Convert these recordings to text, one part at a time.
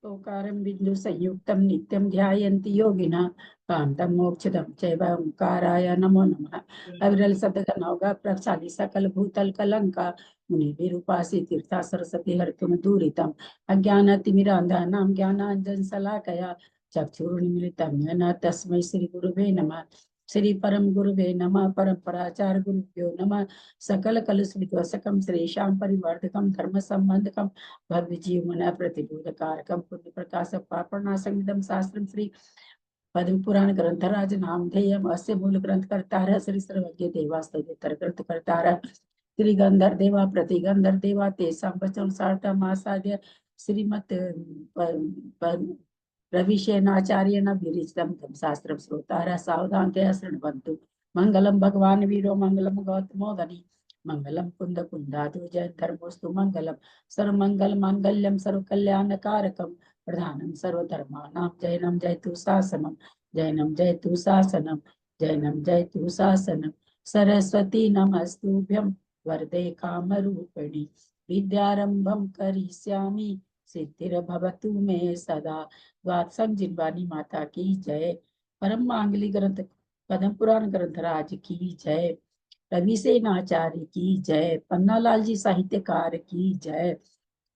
ओकारं बिंदु संयुक्तं नित्यं ध्यायन्ति योगिनः कान्तं मोक्षदं चैव ओंकाराय नमो नमः। अविरल सदगन होगा प्रसादी सकल भूतल कलंका मुनि विरूपासी तीर्था सरस्वती हरतुम दूरितम अज्ञानतिमिरान्धानां ज्ञानाञ्जन शलाकया चक्षुरुन्मीलितं येन तस्मै श्री गुरुवे नमः। श्री परम गुरुवे नमः। परम्पराचार्य गुरुभ्यो नमः। सकल कलुषविध्वंसकं श्रीशां परिवर्धकं धर्म संबंधकं भव्य जीवमन प्रतिबोधकारकं पुण्य प्रकाशक पापनाशकमिदं शास्त्रं श्री पद्म पुराण ग्रंथराज नामधेयम् अस्य मूल ग्रंथ कर्तारः श्री सर्वज्ञ देवास्तुतर ग्रंथ कर्तारः श्री गंधर देवा प्रतिगंधर देवा तेषां वचन सार्थमासाद्य श्रीमत् रविशेनाचार्येण विरचितं तं शास्त्रं श्रोतारः सावधानतया शृण्वन्तु। मंगलम भगवान वीरो मंगलम गौतमो धनी मंगलम कुंद कुंदातु जय धर्मोस्तु मंगलम सर्वमंगल मांगल्यम सर्वकल्याणकारकम प्रधानम सर्वधर्माणां जैनम जयतु शासनम जैनम जयतु शासनम जैनम जयतु शासनम। सरस्वती नमस्तुभ्यं वरदे कामरूपिणी विद्यारंभं करिष्यामि सिद्धिर्भवतु मे सदा। वात्संग जिनवानी माता की जय। परम मांगली ग्रंथ पद्म पुराण ग्रंथराज की जय। रविसेनाचार्य की जय। पन्नालाल जी साहित्यकार की जय।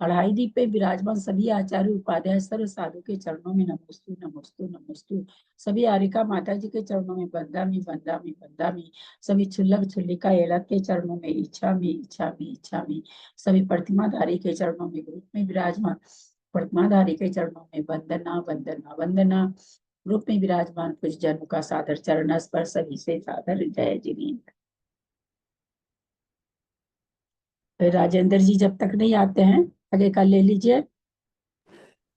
अढ़ाई दीप पे विराजमान सभी आचार्य उपाध्याय सर्व साधु के चरणों में नमोस्तु नमोस्तु नमोस्तु। सभी आरिका माता जी के चरणों में बंदामी बंदामी बंदामी। सभी छुल्लक छुल्लिका एलत के चरणों में इच्छामी इच्छामी इच्छामी। सभी प्रतिमाधारी के चरणों में ग्रुप में विराजमान प्रतिमाधारी के चरणों में वंदना वंदना वंदना। ग्रुप में विराजमान कुछ जनों का सादर चरण स्पर्श सभी से सादर जय जिनेन्द्र। राजेंद्र जी जब तक नहीं आते हैं आगे का ले लीजिए।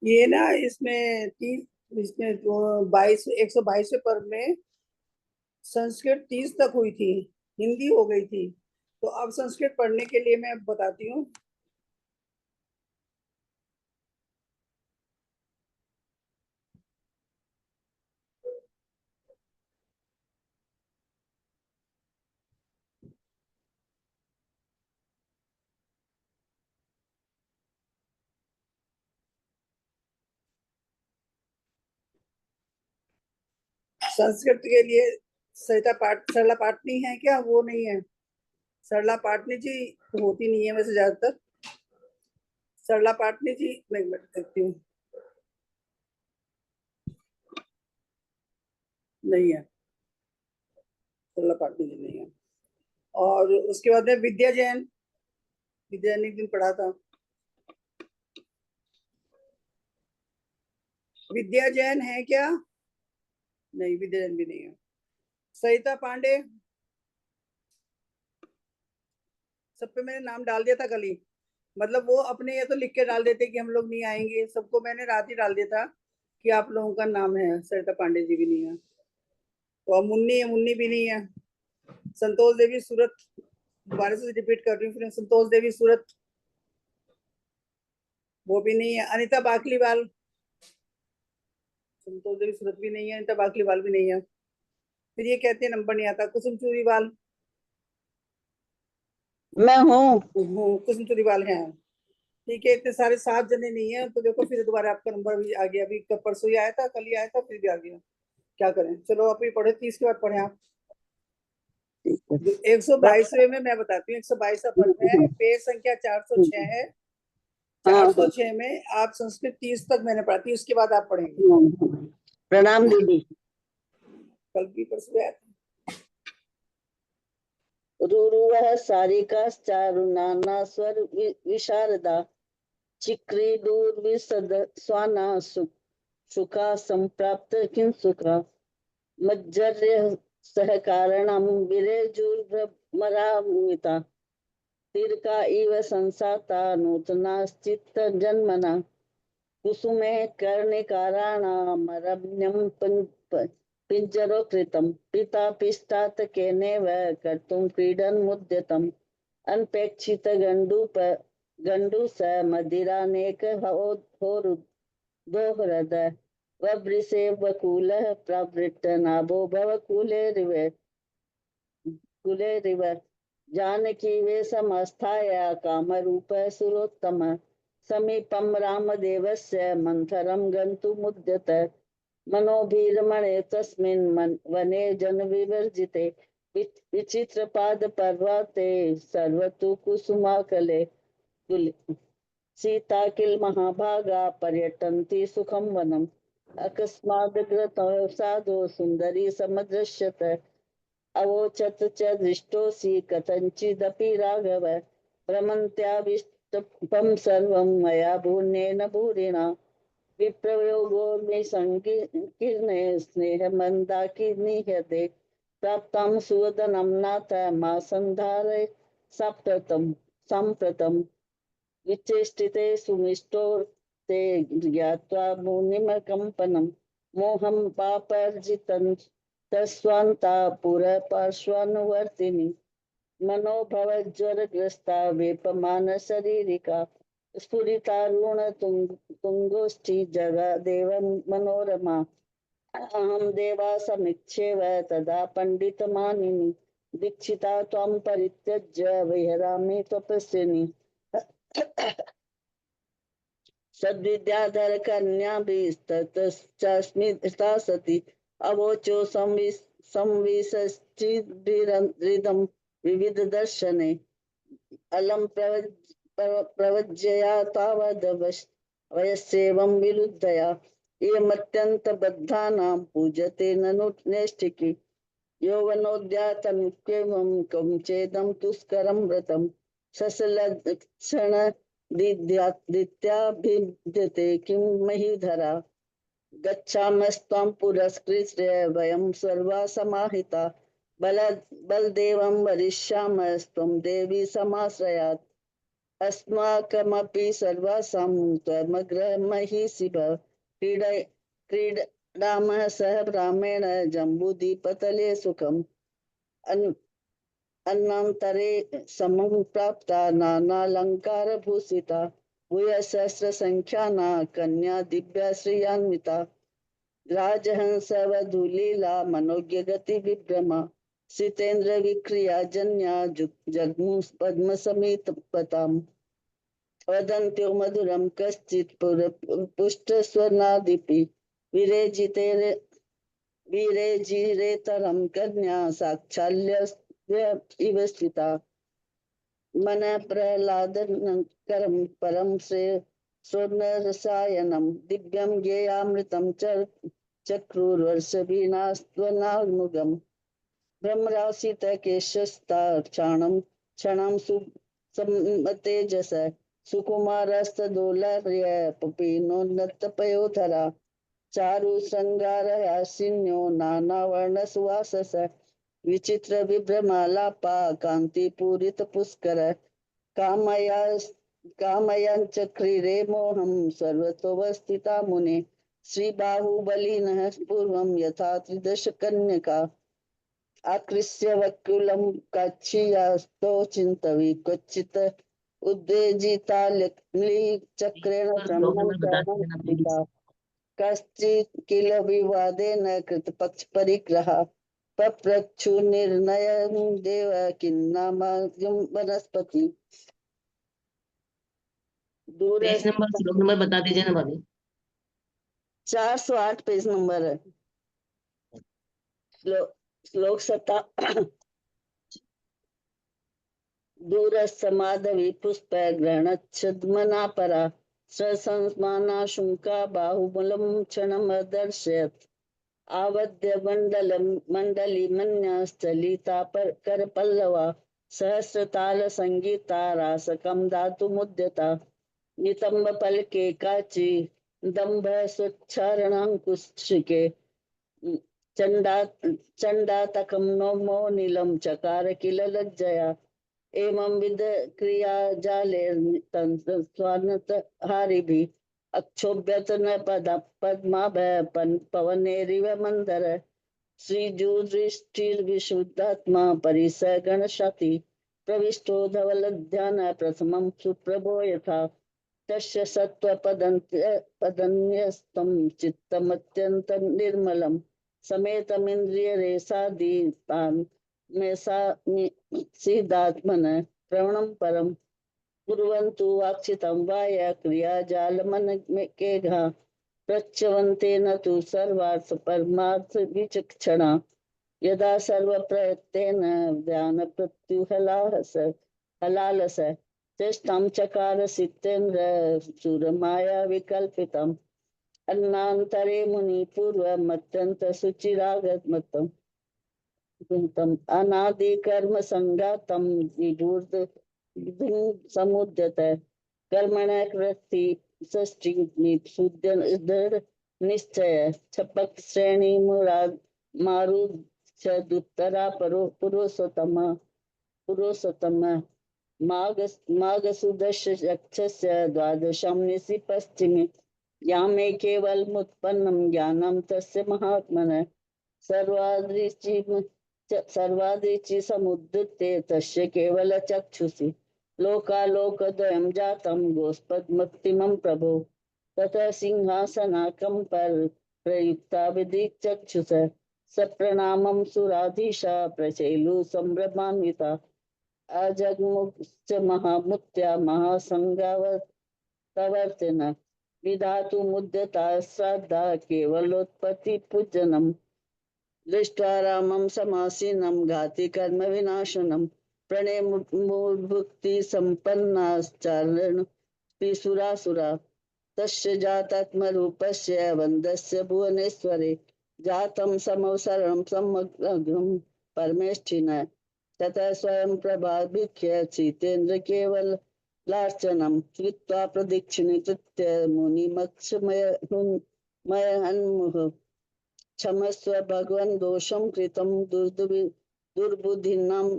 ये ना इसमें 22 122वें पर्व में संस्कृत 30 तक हुई थी, हिंदी हो गई थी। तो अब संस्कृत पढ़ने के लिए मैं बताती हूँ। संस्कृत के लिए सरला पाटनी है क्या? वो नहीं है। सरला पाटनी जी होती नहीं है वैसे ज्यादातर। सरला पाटनी जी मैं देखती हूँ, नहीं है। सरला पाटनी जी नहीं है। और उसके बाद में विद्या जैन एक दिन पढ़ा था। विद्या जैन है क्या? नहीं, विद्या जैन भी नहीं है। सरिता पांडे, सब पे मैंने नाम डाल दिया था कल ही। मतलब वो अपने ये तो लिख के डाल देते कि हम लोग नहीं आएंगे, सबको मैंने रात ही डाल दिया था कि आप लोगों का नाम है। सरिता पांडे जी भी नहीं है। तो अब मुन्नी है, मुन्नी भी नहीं है। संतोष देवी सूरत, दोबारा से रिपीट कर रही हूँ, संतोष देवी सूरत, वो भी नहीं है। अनिता बाकलीवाल, संतोष देवी सूरत भी नहीं है, अनिता बाकलीवाल भी नहीं है। फिर ये कहते हैं नंबर नहीं आता। कुसुम चूरीवाल, मैं हूँ। कुसुम चूरीवाल है। ठीक है, इतने सारे 7 जने नहीं है। तो देखो फिर दोबारा आपका नंबर भी आ गया। अभी परसों ही आया था, कल ही आया था, फिर भी आ गया। क्या करें, चलो अभी पढ़े 30 के बाद पढ़े आप। 122वें में मैं बताती हूँ। 122वां पर्व है, पेज संख्या 406 है। 406 में आप संस्कृत 30 तक मैंने पढ़ा थी, उसके बाद आप पढ़ेंगे। प्रणाम दीदी। कल भी परसों आया था। रुरुवः सारिकाश्चारुणाना स्वर विशारदा चिक्रीडुर्विशद स्वाना सुखा संप्राप्त किंसुका मज्जर्य सहकारणं विरेजुर्भ्रमरान्विता तीर्का इव संसाता नूतनाश्चित्त जन्मना कुसुमे कर्णिकाराणामरम्यं पिञ्जरो कृतं पिता पिष्टात् केनेव कर्तुं क्रीडन्मुद्यतम् अनपेक्षित गण्डूस मदिरानेक होरुदोहृद ववृषे वकुलः प्रवृत्तनाभो कुलेरिव जानकी वे समस्थाय कामरूप सुरोत्तम समीपं रामदेवस्य मंथरं गन्तुमुद्यत मनोभिरमणे तस्मिन् वने जनविवर्जिते विचित्रपादपर्वते सर्वतु कुसुमाकले सीता किल महाभागा पर्यटन्ति सुखं वनम् अकस्माद् साधु सुंदरी समदृश्यत अवोचत च दृष्टोऽसि कथञ्चिदपि राघव भ्रमन्त्याविष्टपं सर्वं मया भूर्णेन भूरिणा विप्रयोगोर्मिसङ्कीर्णे स्नेहमन्दाकिनिह्यते प्राप्तं सुवदनं नाथ मा सन्धारय साम्प्रतं विचेष्टिते सुमिष्टो ते ज्ञात्वा मुनिमकम्पनं मोहं पापर्जितं तस्वान्ता पुरपार्श्वानुवर्तिनि मनोभवज्वरग्रस्ता वेपमान शरीरिका स्फुरितारुणतुङ्गोष्ठी जगादेव मनोरमा अहं देवा समीक्षेव तदा पंडितमानिनि दीक्षिता त्वं परित्यज्य विहरामि त्वपस्विनि सद्विद्याधर कन्याभिस्ततश्चास्मिता सति अवोचो संविशश्चिद्रिदं विविध दर्शने अलम प्रवज्यया तावद् वयस्येवं विरुद्धया इयमत्यन्तबद्धानां पूजते ननु नैष्ठिकी यौवनोद्यातमित्येवं कं चेदं दुष्करं व्रतं ससलक्षणदित्याभिद्यते किं महीधरा गच्छामस्त्वं पुरस्कृत्य वयं सर्वा समाहिता बलदेवं वरिष्यामस्त्वं देवी समाश्रयात् अस्माकमपि सर्वासां त्वमग्रमहिषि भव क्रीडामः सह ब्राह्मणेन जम्बूद्वीपतले सुखम् अन्नान्तरे समं प्राप्ता नानालङ्कारभूषिता भूयसहस्रसङ्ख्याना कन्या दिव्या श्रियान्विता राजहंसवधूलीला मनोज्ञगति विभ्रमा सीतेन्द्र विक्रिया जन्या जग्मु पद्मसमीतपताम् वदन्त्यो मधुरं कश्चित् पुष्टस्वनादिपि विरेजिरेतरं कन्या साक्षाल्य इव स्थिता मन प्रह्लादनकरं परं स्वर्णरसायनं दिव्यं ज्ञेयामृतं चक्रुर्वर्षवीणास्त्वनामुगम् ब्रह्मराशितकेशस्ता क्षणं सुतेजस सुकुमारस्तदोलार्य पपीनोन्नतपयोधरा चारु श्रृंगारहासिन्यो नानावर्णसुवासस विचित्र विभ्रमालापा कांतिपूरित पुष्कर कामयांचक्रीरे मोहं सर्वतोवस्थिता मुने श्रीबाहुबलिनः पूर्वं यथा त्रिदश कन्यका आकृष्य वक्कुलं काच्छीयास्तो चिन्तवि क्वचित् उद्वेजिता चक्रेण कश्चित् किल विवादेन कृतपक्ष परिग्रहा पप्रच्छु निर्णयं देव किन्नामयं वनस्पति पेज नंबर श्लोक नंबर बता दीजिए ना भाभी। 408 पेज नंबर है। श्लोक 7 दूरसमाधवी पुष्प ग्रहणच्छद्मना परा ससंस्माना शुंका बाहुबलं क्षणमदर्शयत् आवद्य मंडली मन्यस्थलिता करपल्लवा सहस्रताल संगीता रासकं दातुमुद्यता नितंब पलके काची दंभ स्वच्छारणांकुशिके चंडातकं नमो नीलम चकार किल लज्जया एवं विद क्रिया जाले हारिभि अक्षोभ्यत न पद्माभ पवनेरिव मंदर श्रीजुदृष्टिर्विशुद्धात्मा परिस गणशति प्रविष्टो धवलध्यान प्रथमं सुप्रभो यथा तस्य सत्त्वपदन्यस्तं चित्तमत्यन्तं निर्मलं समेतमिन्द्रियरेषादीतान् मे सीदात्मन प्रवणं परम् कुर्वन्तु वाक्षितं वाय क्रियाजालमन के घा प्रच्यवन्ते न तु सर्वार्थ परमार्थ विचक्षणा यदा सर्वप्रयत्तेन ध्यान प्रत्युहलाहस हलालस चेष्टां चकार सितेन्द्र सुरमाया विकल्पितम् अन्नान्तरे मुनि पूर्वमत्यन्त सुचिरागतमतम् अनादि कर्म संगातम विभूत समुद्यत कर्मण कृति षष्ठी दृढ़ निश्चय छपक श्रेणी मुराद मारुत्तरा पुरुषोत्तम माघ सुदश यक्षस्य द्वादशं निशि पश्चिमे यामे केवलमुत्पन्नं ज्ञानं तस्य महात्मनः सर्वादृचि समुद्धृत्य तस्य केवल चक्षुषि लोकालोकद्वयं जातं गोस्पदमक्तिमं प्रभो ततः सिंहासनाकं पर प्रयुक्ता विदिक् चक्षुष सप्रणामं सुराधीशा प्रचैलु सम्भ्रमान्विता अजग्मुश्च महामुत्या महासंगावतवर्तिन विधातु मुद्यता श्रद्धा केवलोत्पत्ति पूजनम् दृष्ट्वा रामं समासीनं घाति कर्म विनाशनम् प्रणय मुक्ति संपन्नाश्चारण सुरासुरा तस्य जातात्मरूपस्य वन्दस्य भुवनेश्वरे जातं समवसरं समग्रं परमेष्ठिनः ततः स्वयं प्रभाभिख्य सीतेन्द्र केवल लार्चनं कृत्वा प्रदक्षिणीकृत्य मुनिमक्षमयन्मुः क्षमस्व भगवन् दोषं कृतं दुर्बुद्धिनां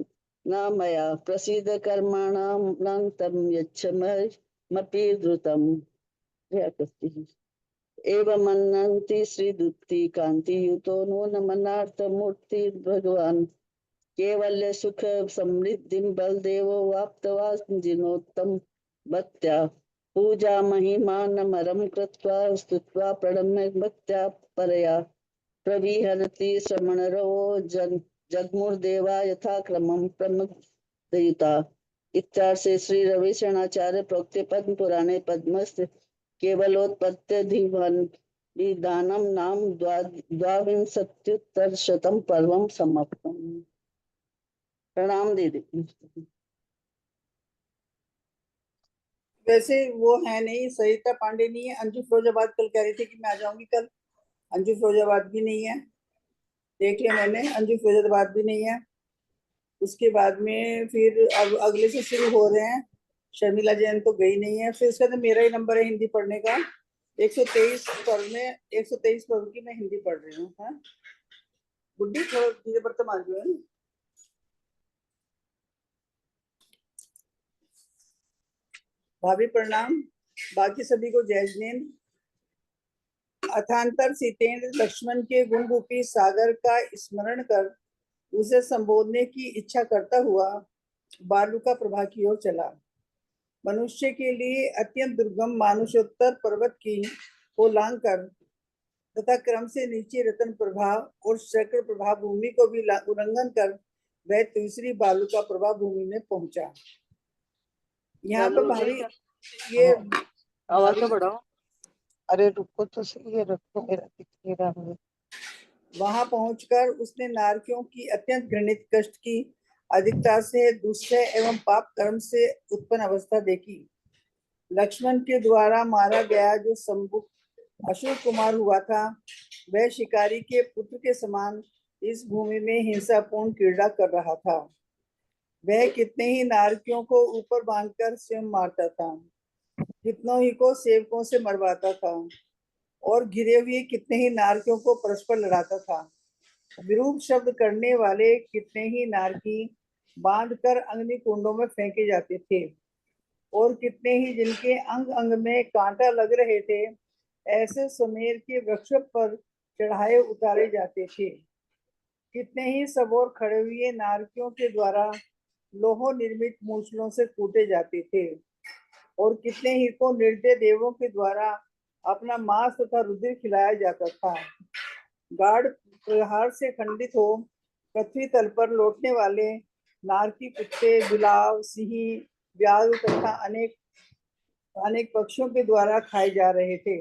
न मया प्रसीद कर्माणां यच्छमपि द्रुतम् एवमन्नन्ति श्रीदुत्ति कान्तियुतो नूनमनार्थमूर्ति भगवान् केवल्य सुख समृद्धिं बलदेवो वाप्तवाजिनोत्तम भक्त्या पूजा महिमानमरं कृत्वा स्तुत्वा प्रणम्य भक्त्या परया प्रविहरति श्रमणरो जगमुर्देवा यथाक्रमं प्रमुदिता इत्यार्षे श्री रविशरणाचार्य प्रोक्ते पद्म पुराणे पद्मस्य केवलोत्पत्त्यधिवन् विधानं नाम द्वाविंशत्युत्तरशतं पर्वं समाप्तम्। प्रणाम दीदी। वैसे वो है नहीं, सरिता पांडे नहीं है। अंजू फिरोजाबाद कल कह रही थी कि मैं आ जाऊंगी कल, अंजू फिरोजाबाद भी नहीं है, देख लिया मैंने, अंजू फिरोजाबाद भी नहीं है। उसके बाद में फिर अब अगले से शुरू हो रहे हैं, शर्मिला जैन तो गई नहीं है। फिर उसका तो मेरा ही नंबर है हिंदी पढ़ने का, 123 पर्व में 123 पर्व की मैं हिंदी पढ़ रही हूँ। बुढ़ी थोड़ा धीरे बर्तन मांझो है। भाभी प्रणाम, बाकी सभी को जय जिनेन्द्र। अथांतर सीतेंद्र लक्ष्मण के गुण रूपी सागर का स्मरण कर उसे संबोधने की इच्छा करता हुआ बालुका प्रभा की ओर चला। मनुष्य के लिए अत्यंत दुर्गम मानुषोत्तर पर्वत की को लांग कर तथा क्रम से नीचे रतन प्रभा और शक्र प्रभा भूमि को भी उल्लंघन कर वह तीसरी बालुका प्रभा भूमि में पहुंचा। यहाँ पर भाभी ये आवाज तो बढ़ाओ। अरे रुको तो सही, ये रखो, मेरा दिख नहीं रहा मुझे। वहां पहुंचकर उसने नारकियों की अत्यंत घृणित कष्ट की अधिकता से दुष्चय एवं पाप कर्म से उत्पन्न अवस्था देखी। लक्ष्मण के द्वारा मारा गया जो संबुक अशोक कुमार हुआ था, वह शिकारी के पुत्र के समान इस भूमि में हिंसापूर्ण क्रीड़ा कर रहा था। वह कितने ही नारकियों को ऊपर बांधकर स्वयं मारता था, कितनों ही को सेवकों से मरवाता था और घिरे हुए कितने ही नारकियों को परस्पर लड़ाता था। विरूप शब्द करने वाले कितने ही नारकी बांधकर अग्नि कुंडों में फेंके जाते थे और कितने ही जिनके अंग अंग में कांटा लग रहे थे ऐसे सुमेर के वृक्ष पर चढ़ाए उतारे जाते थे। कितने ही सबोर खड़े हुए नारकियों के द्वारा लोहो निर्मित मूसलों से कूटे जाते थे और कितने ही को निर्दय देवों के द्वारा अपना मांस तथा रुधिर खिलाया जाता था। गाढ़ प्रहार से खंडित हो पृथ्वी तल पर लौटने वाले नारकी कुत्ते, बिलाव, सिंही, व्याघ्र तथा अनेक अनेक पक्षियों के द्वारा खाए जा रहे थे।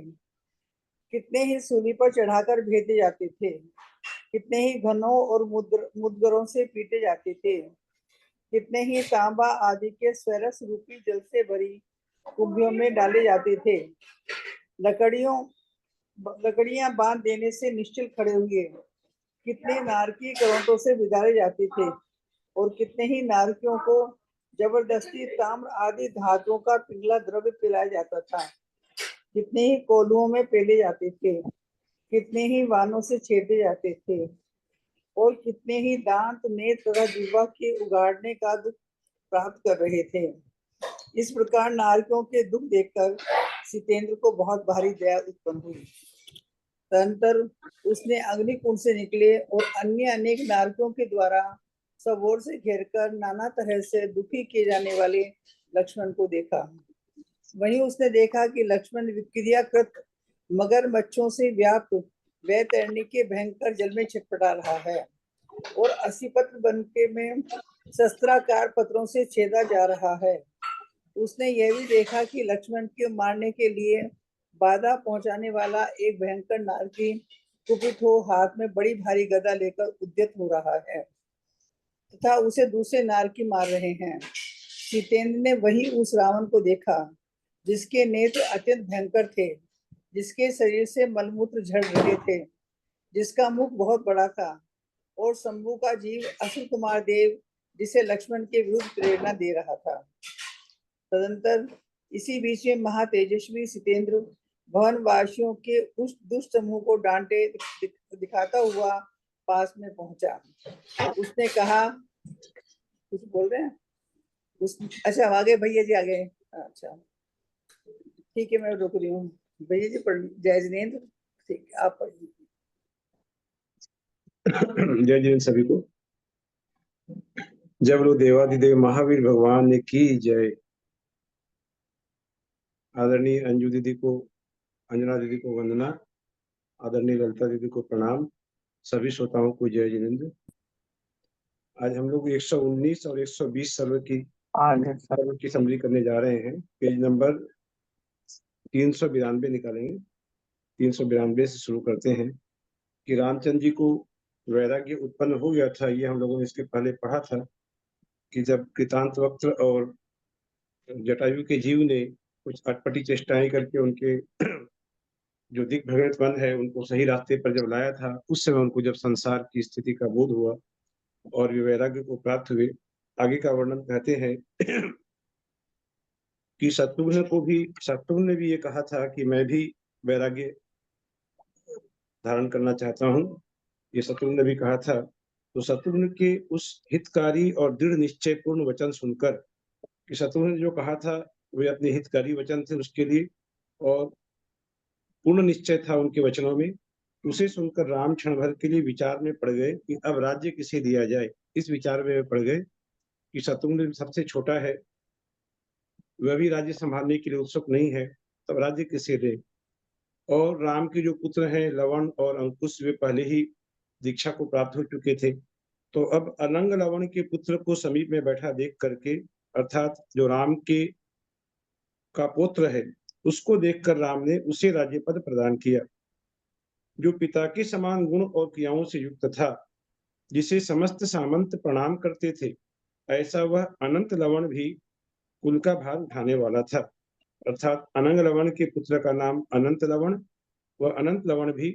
कितने ही सूली पर चढ़ाकर भेजे जाते थे, कितने ही घनों और मुद्गरों से पीटे जाते थे, कितने ही तांबा आदि के स्वरस रूपी जल से भरी कुंभियों में डाले जाते थे। लकड़ियां बांध देने से निश्चल खड़े हुए कितने नारकीय करवटों से बिगाड़े जाते थे, और कितने ही नारकियों को जबरदस्ती ताम्र आदि धातुओं का पिघला द्रव्य पिलाया जाता था। कितने ही कोलुओं में पेले जाते थे, कितने ही वानों से छेड़े जाते थे, और कितने ही दांत नेत्र तथा जीवा के उगाड़ने का दुख प्राप्त कर रहे थे। इस प्रकार नारकियों के दुख देखकर सितेंद्र को बहुत भारी दया उत्पन्न हुई। तदंतर उसने अग्निकुंड से निकले और अन्य अनेक नारकियों के द्वारा सब ओर से घेरकर नाना तरह से दुखी किए जाने वाले लक्ष्मण को देखा। वहीं उसने देखा कि लक्ष्मण विक्रियाकृत मगरमच्छों से व्याप्त वैतरणी के भयंकर जल में छटपटा रहा है, और असीपत्र बनके में शस्त्राकार पत्रों से छेदा जा रहा है। उसने यह भी देखा कि लक्ष्मण को मारने के लिए बाधा पहुंचाने वाला एक भयंकर नारकी कुपित हो हाथ में बड़ी भारी गदा लेकर उद्यत हो रहा है तथा उसे दूसरे नारकी मार रहे हैं। जितेंद्र ने वही उस रावण को देखा जिसके नेत्र अत्यंत भयंकर थे, जिसके शरीर से मलमूत्र झड़ रहे थे, जिसका मुख बहुत बड़ा था, और शंभु का जीव अश्व कुमार देव जिसे लक्ष्मण के विरुद्ध प्रेरणा दे रहा था। तदंतर इसी बीच में महातेजस्वी सितेंद्र भवनवासियों के उस दुष्ट समूह को डांटे दिखाता हुआ पास में पहुंचा। उसने कहा, कुछ बोल रहे हैं? अच्छा आगे भैया जी आगे। अच्छा ठीक है, मैं रुक रही हूँ। भैया जी पढ़, जय जिनेंद्र। ठीक है, आप पढ़िए। जय जिनेंद्र सभी को। जब लोग देवाधिदेव महावीर भगवान ने की जय। आदरणीय अंजू दीदी को, अंजना दीदी को वंदना, आदरणीय ललिता दीदी को प्रणाम, सभी श्रोताओं को जय जिनेंद्र। आज हम लोग 119 और 120 सर्व की समरी करने जा रहे हैं। पेज नंबर 392 निकालेंगे। 392 से शुरू करते हैं कि रामचंद्र जी को वैराग्य उत्पन्न हो गया था। ये हम लोगों ने इसके पहले पढ़ा था कि जब कृतांतवक्त्र और जटायु के जीव ने कुछ अटपटी चेष्टाएं करके उनके जो दिग्भ्रमित मन है उनको सही रास्ते पर जब लाया था, उस समय उनको जब संसार की स्थिति का बोध हुआ और वे वैराग्य को प्राप्त हुए। आगे का वर्णन कहते हैं कि शत्रुघ्न ने भी ये कहा था कि मैं भी वैराग्य धारण करना चाहता हूँ, ये शत्रुघ्न ने भी कहा था। तो शत्रुघ्न के उस हितकारी और दृढ़ निश्चय पूर्ण वचन सुनकर, कि शत्रुघ्न ने जो कहा था वे अपने हितकारी वचन थे उसके लिए, और पूर्ण निश्चय था उनके वचनों में, उसे सुनकर राम क्षण भर के लिए विचार में पड़ गए कि अब राज्य किसे दिया जाए। इस विचार में पड़ गए कि शत्रुघ्न सबसे छोटा है, वह भी राज्य संभालने के लिए उत्सुक नहीं है, तब राज्य किसे दे। और राम के जो पुत्र हैं लवण और अंकुश, वे पहले ही दीक्षा को प्राप्त हो चुके थे। तो अब अनंग लवण के पुत्र को समीप में बैठा देख करके, अर्थात जो राम के का पुत्र है, उसको देखकर राम ने उसे राज्य पद प्रदान किया, जो पिता के समान गुण और क्रियाओं से युक्त था, जिसे समस्त सामंत प्रणाम करते थे। ऐसा वह अनंत लवण भी कुल का भार उठाने वाला था। अर्थात अनंग लवण के पुत्र का नाम अनंत लवण, वह अनंत लवण भी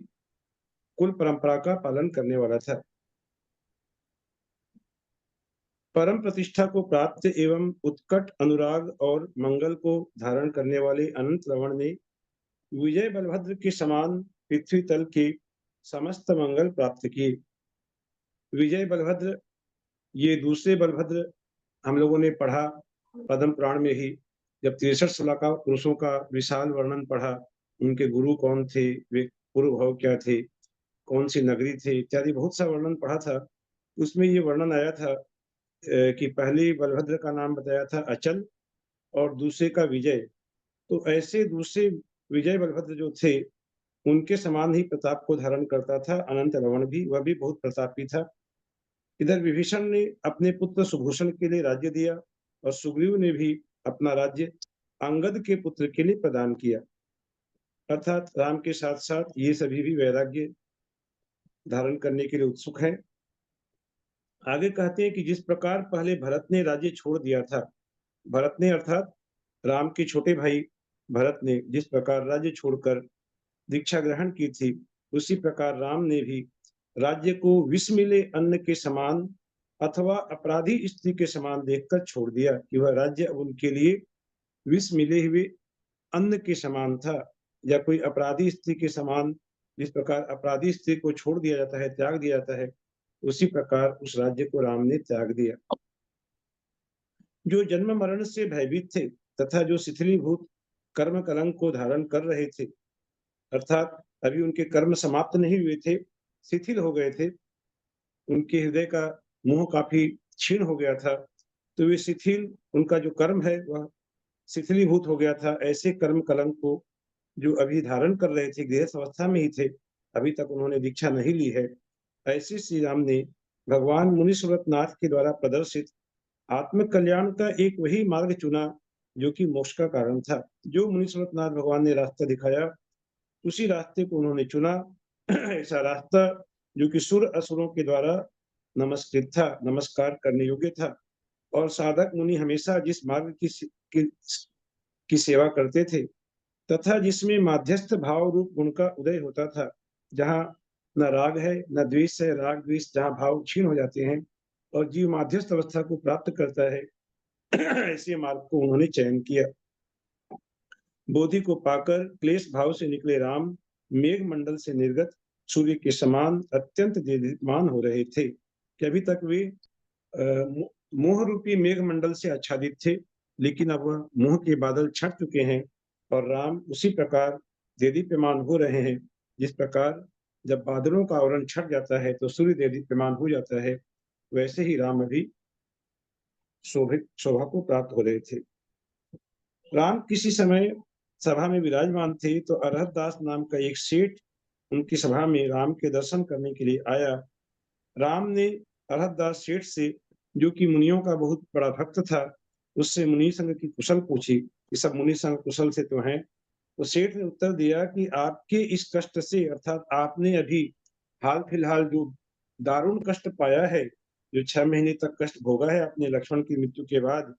कुल परंपरा का पालन करने वाला था। परम प्रतिष्ठा को प्राप्त एवं उत्कट अनुराग और मंगल को धारण करने वाले अनंत लवण ने विजय बलभद्र के समान पृथ्वी तल के समस्त मंगल प्राप्त किए। विजय बलभद्र, ये दूसरे बलभद्र हम लोगों ने पढ़ा पद्म पुराण में ही, जब 63 श्लोका पुरुषों का विशाल वर्णन पढ़ा, उनके गुरु कौन थे, वे पूर्व भाव क्या थे, कौन सी नगरी थे, इत्यादि बहुत सा वर्णन पढ़ा था। उसमें ये वर्णन आया था कि पहले बलभद्र का नाम बताया था अचल और दूसरे का विजय। तो ऐसे दूसरे विजय बलभद्र जो थे, उनके समान ही प्रताप को धारण करता था अनंत लवण भी, वह भी बहुत प्रतापी था। इधर विभीषण ने अपने पुत्र सुभूषण के लिए राज्य दिया, और सुग्रीव ने भी अपना राज्य अंगद के पुत्र के लिए प्रदान किया। अर्थात राम के साथ साथ ये सभी भी वैराग्य धारण करने के लिए उत्सुक हैं। आगे कहते हैं कि जिस प्रकार पहले भरत ने राज्य छोड़ दिया था, भरत ने अर्थात राम के छोटे भाई भरत ने जिस प्रकार राज्य छोड़कर दीक्षा ग्रहण की थी, उसी प्रकार राम ने भी राज्य को विष मिले अन्न के समान अथवा अपराधी स्त्री के समान देखकर छोड़ दिया कि वह राज्य अब उनके लिए विष मिले हुए अन्न के समान था, या कोई अपराधी स्त्री के समान। जिस प्रकार अपराधी स्त्री को छोड़ दिया जाता है, त्याग दिया जाता है, उसी प्रकार उस राज्य को राम ने त्याग दिया। जो जन्म मरण से भयभीत थे तथा जो शिथिलीभूत कर्म कलंक को धारण कर रहे थे, अर्थात अभी उनके कर्म समाप्त नहीं हुए थे, शिथिल हो गए थे, उनके हृदय का मोह काफी क्षीण हो गया था, तो वे शिथिल, उनका जो कर्म है वह शिथिलीभूत हो गया था। ऐसे कर्म कलंक को जो अभी धारण कर रहे थे, गृहस्थ अवस्था में ही थे, अभी तक उन्होंने दीक्षा नहीं ली है, ऐसे श्री राम ने भगवान मुनि सुव्रतनाथ के द्वारा प्रदर्शित आत्म कल्याण का एक वही मार्ग चुना जो कि मोक्ष का कारण था। जो मुनि सुव्रतनाथ भगवान ने रास्ता दिखाया, उसी रास्ते को उन्होंने चुना। ऐसा रास्ता जो कि सुर असुरों के द्वारा नमस्कृत था, नमस्कार करने योग्य था, और साधक मुनि हमेशा जिस मार्ग की सेवा करते थे तथा जिसमें माध्यस्थ भाव रूप गुण का उदय होता था, जहाँ न राग है न द्वेष है, राग द्वेष जहाँ भाव क्षीण हो जाते हैं और जीव माध्यस्थ अवस्था को प्राप्त करता है, ऐसे मार्ग को उन्होंने चयन किया। बोधि को पाकर क्लेश भाव से निकले राम मेघ मंडल से निर्गत सूर्य के समान अत्यंत देदीप्यमान हो रहे थे कि अभी तक वे मोह रूपी मेघ मंडल से आच्छादित थे, लेकिन अब वह मोह के बादल छट चुके हैं और राम उसी प्रकार देदीप्यमान हो रहे हैं। जिस प्रकार जब बादलों का आवरण छट जाता है तो सूर्य देदीप्यमान हो जाता है, वैसे ही राम अभी शोभा को प्राप्त हो रहे थे। राम किसी समय सभा में विराजमान थे तो अरहत दास नाम का एक सेठ उनकी सभा में राम के दर्शन करने के लिए आया। राम ने अरहत दास सेठ से, जो कि मुनियों का बहुत बड़ा भक्त था, उससे मुनि संग की कुशल पूछी कि सब मुनि संग कुशल से तो हैं। तो सेठ ने उत्तर दिया कि आपके इस कष्ट से, अर्थात आपने अभी हाल फिलहाल जो दारुण कष्ट पाया है, जो 6 महीने तक कष्ट भोगा है अपने लक्ष्मण की मृत्यु के बाद,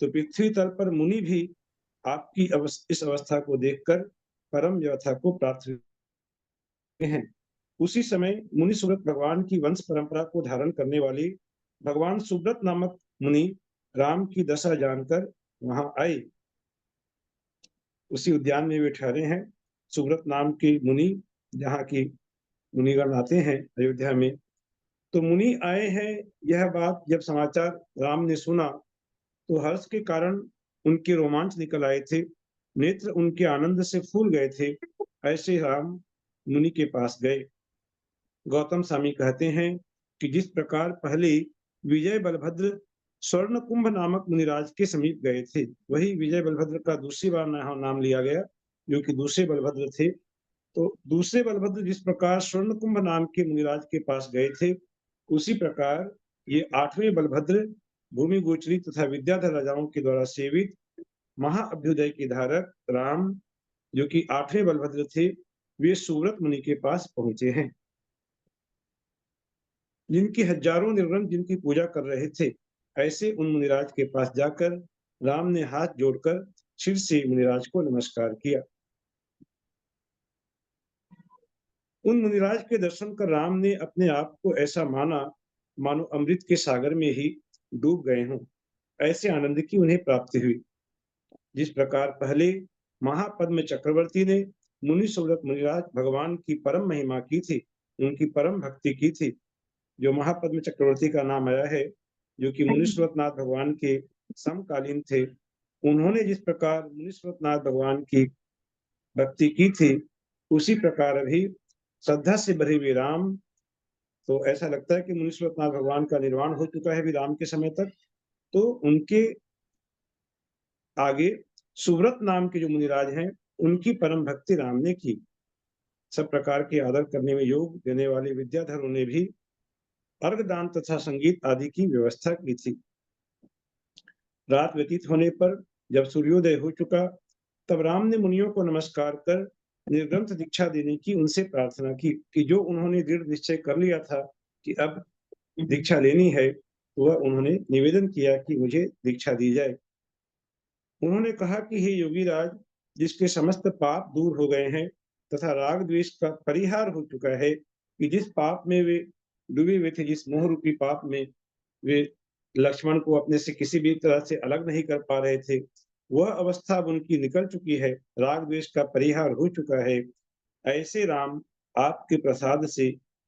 तो पृथ्वी तल पर मुनि भी आपकी इस अवस्था को देखकर परम व्यथा को प्राप्त हुए हैं। उसी समय मुनि सुव्रत भगवान की वंश परंपरा को धारण करने वाले भगवान सुव्रत नामक मुनि राम की दशा जानकर वहां आए। उसी उद्यान में वे ठहरे हैं। सुव्रत नाम के मुनि, जहाँ की मुनिगण आते हैं अयोध्या में, तो मुनि आए हैं। यह बात जब समाचार राम ने सुना तो हर्ष के कारण उनके रोमांच निकल आए थे, नेत्र उनके आनंद से फूल गए थे। ऐसे राम मुनि के पास गए। गौतम स्वामी कहते हैं कि जिस प्रकार पहले विजय बलभद्र स्वर्ण कुंभ नामक मुनिराज के समीप गए थे, वही विजय बलभद्र का दूसरी बार नाम लिया गया, जो कि दूसरे बलभद्र थे। तो दूसरे बलभद्र जिस प्रकार स्वर्ण कुंभ नाम के मुनिराज के पास गए थे, उसी प्रकार ये 8वें बलभद्र भूमि गोचरी तथा विद्याधर राजाओं के द्वारा सेवित महाअभ्युदय के धारक राम, जो कि 8वें बलभद्र थे, वे सुव्रत मुनि के पास पहुंचे हैं, जिनकी हजारों निर्गण जिनकी पूजा कर रहे थे। ऐसे उन मुनिराज के पास जाकर राम ने हाथ जोड़कर सिर से मुनिराज को नमस्कार किया। उन मुनिराज के दर्शन कर राम ने अपने आप को ऐसा माना मानो अमृत के सागर में ही डूब गए हों। ऐसे आनंद की उन्हें प्राप्ति हुई। जिस प्रकार पहले महापद्म चक्रवर्ती ने मुनि सुव्रत मुनिराज भगवान की परम महिमा की थी, उनकी परम भक्ति की थी। जो महापद्म चक्रवर्ती का नाम आया है, जो कि मुनि सुव्रतनाथ भगवान के समकालीन थे, उन्होंने जिस प्रकार मुनि सुव्रतनाथ भगवान की भक्ति की थी, उसी प्रकार अभी श्रद्धा से भरे हुए राम, तो ऐसा लगता है कि मुनि सुव्रतनाथ भगवान का निर्वाण हो चुका है अभी राम के समय तक, तो उनके आगे सुव्रत नाम के जो मुनिराज हैं, उनकी परम भक्ति राम ने की। सब प्रकार के आदर करने में योग देने वाले विद्याधरों ने भी अर्घदान तथा संगीत आदि की व्यवस्था की थी। रात व्यतीत होने पर जब सूर्योदय हो चुका तब राम ने मुनियों को नमस्कार कर निर्ग्रंथ दीक्षा देने की उनसे प्रार्थना की कि जो उन्होंने दृढ़ निश्चय कर लिया था कि अब दीक्षा लेनी है, वह उन्होंने निवेदन किया कि मुझे दीक्षा दी जाए। उन्होंने कहा कि हे योगीराज, जिसके समस्त पाप दूर हो गए हैं तथा राग द्वेष का परिहार हो चुका है, कि जिस पाप में वे डूबे हुए थे, जिस मोह रूपी पाप में वे लक्ष्मण को अपने से किसी भी तरह से अलग नहीं कर पा रहे थे, वह अवस्था अब उनकी निकल चुकी है, राग द्वेष का परिहार हो चुका है। ऐसे राम आपके प्रसाद से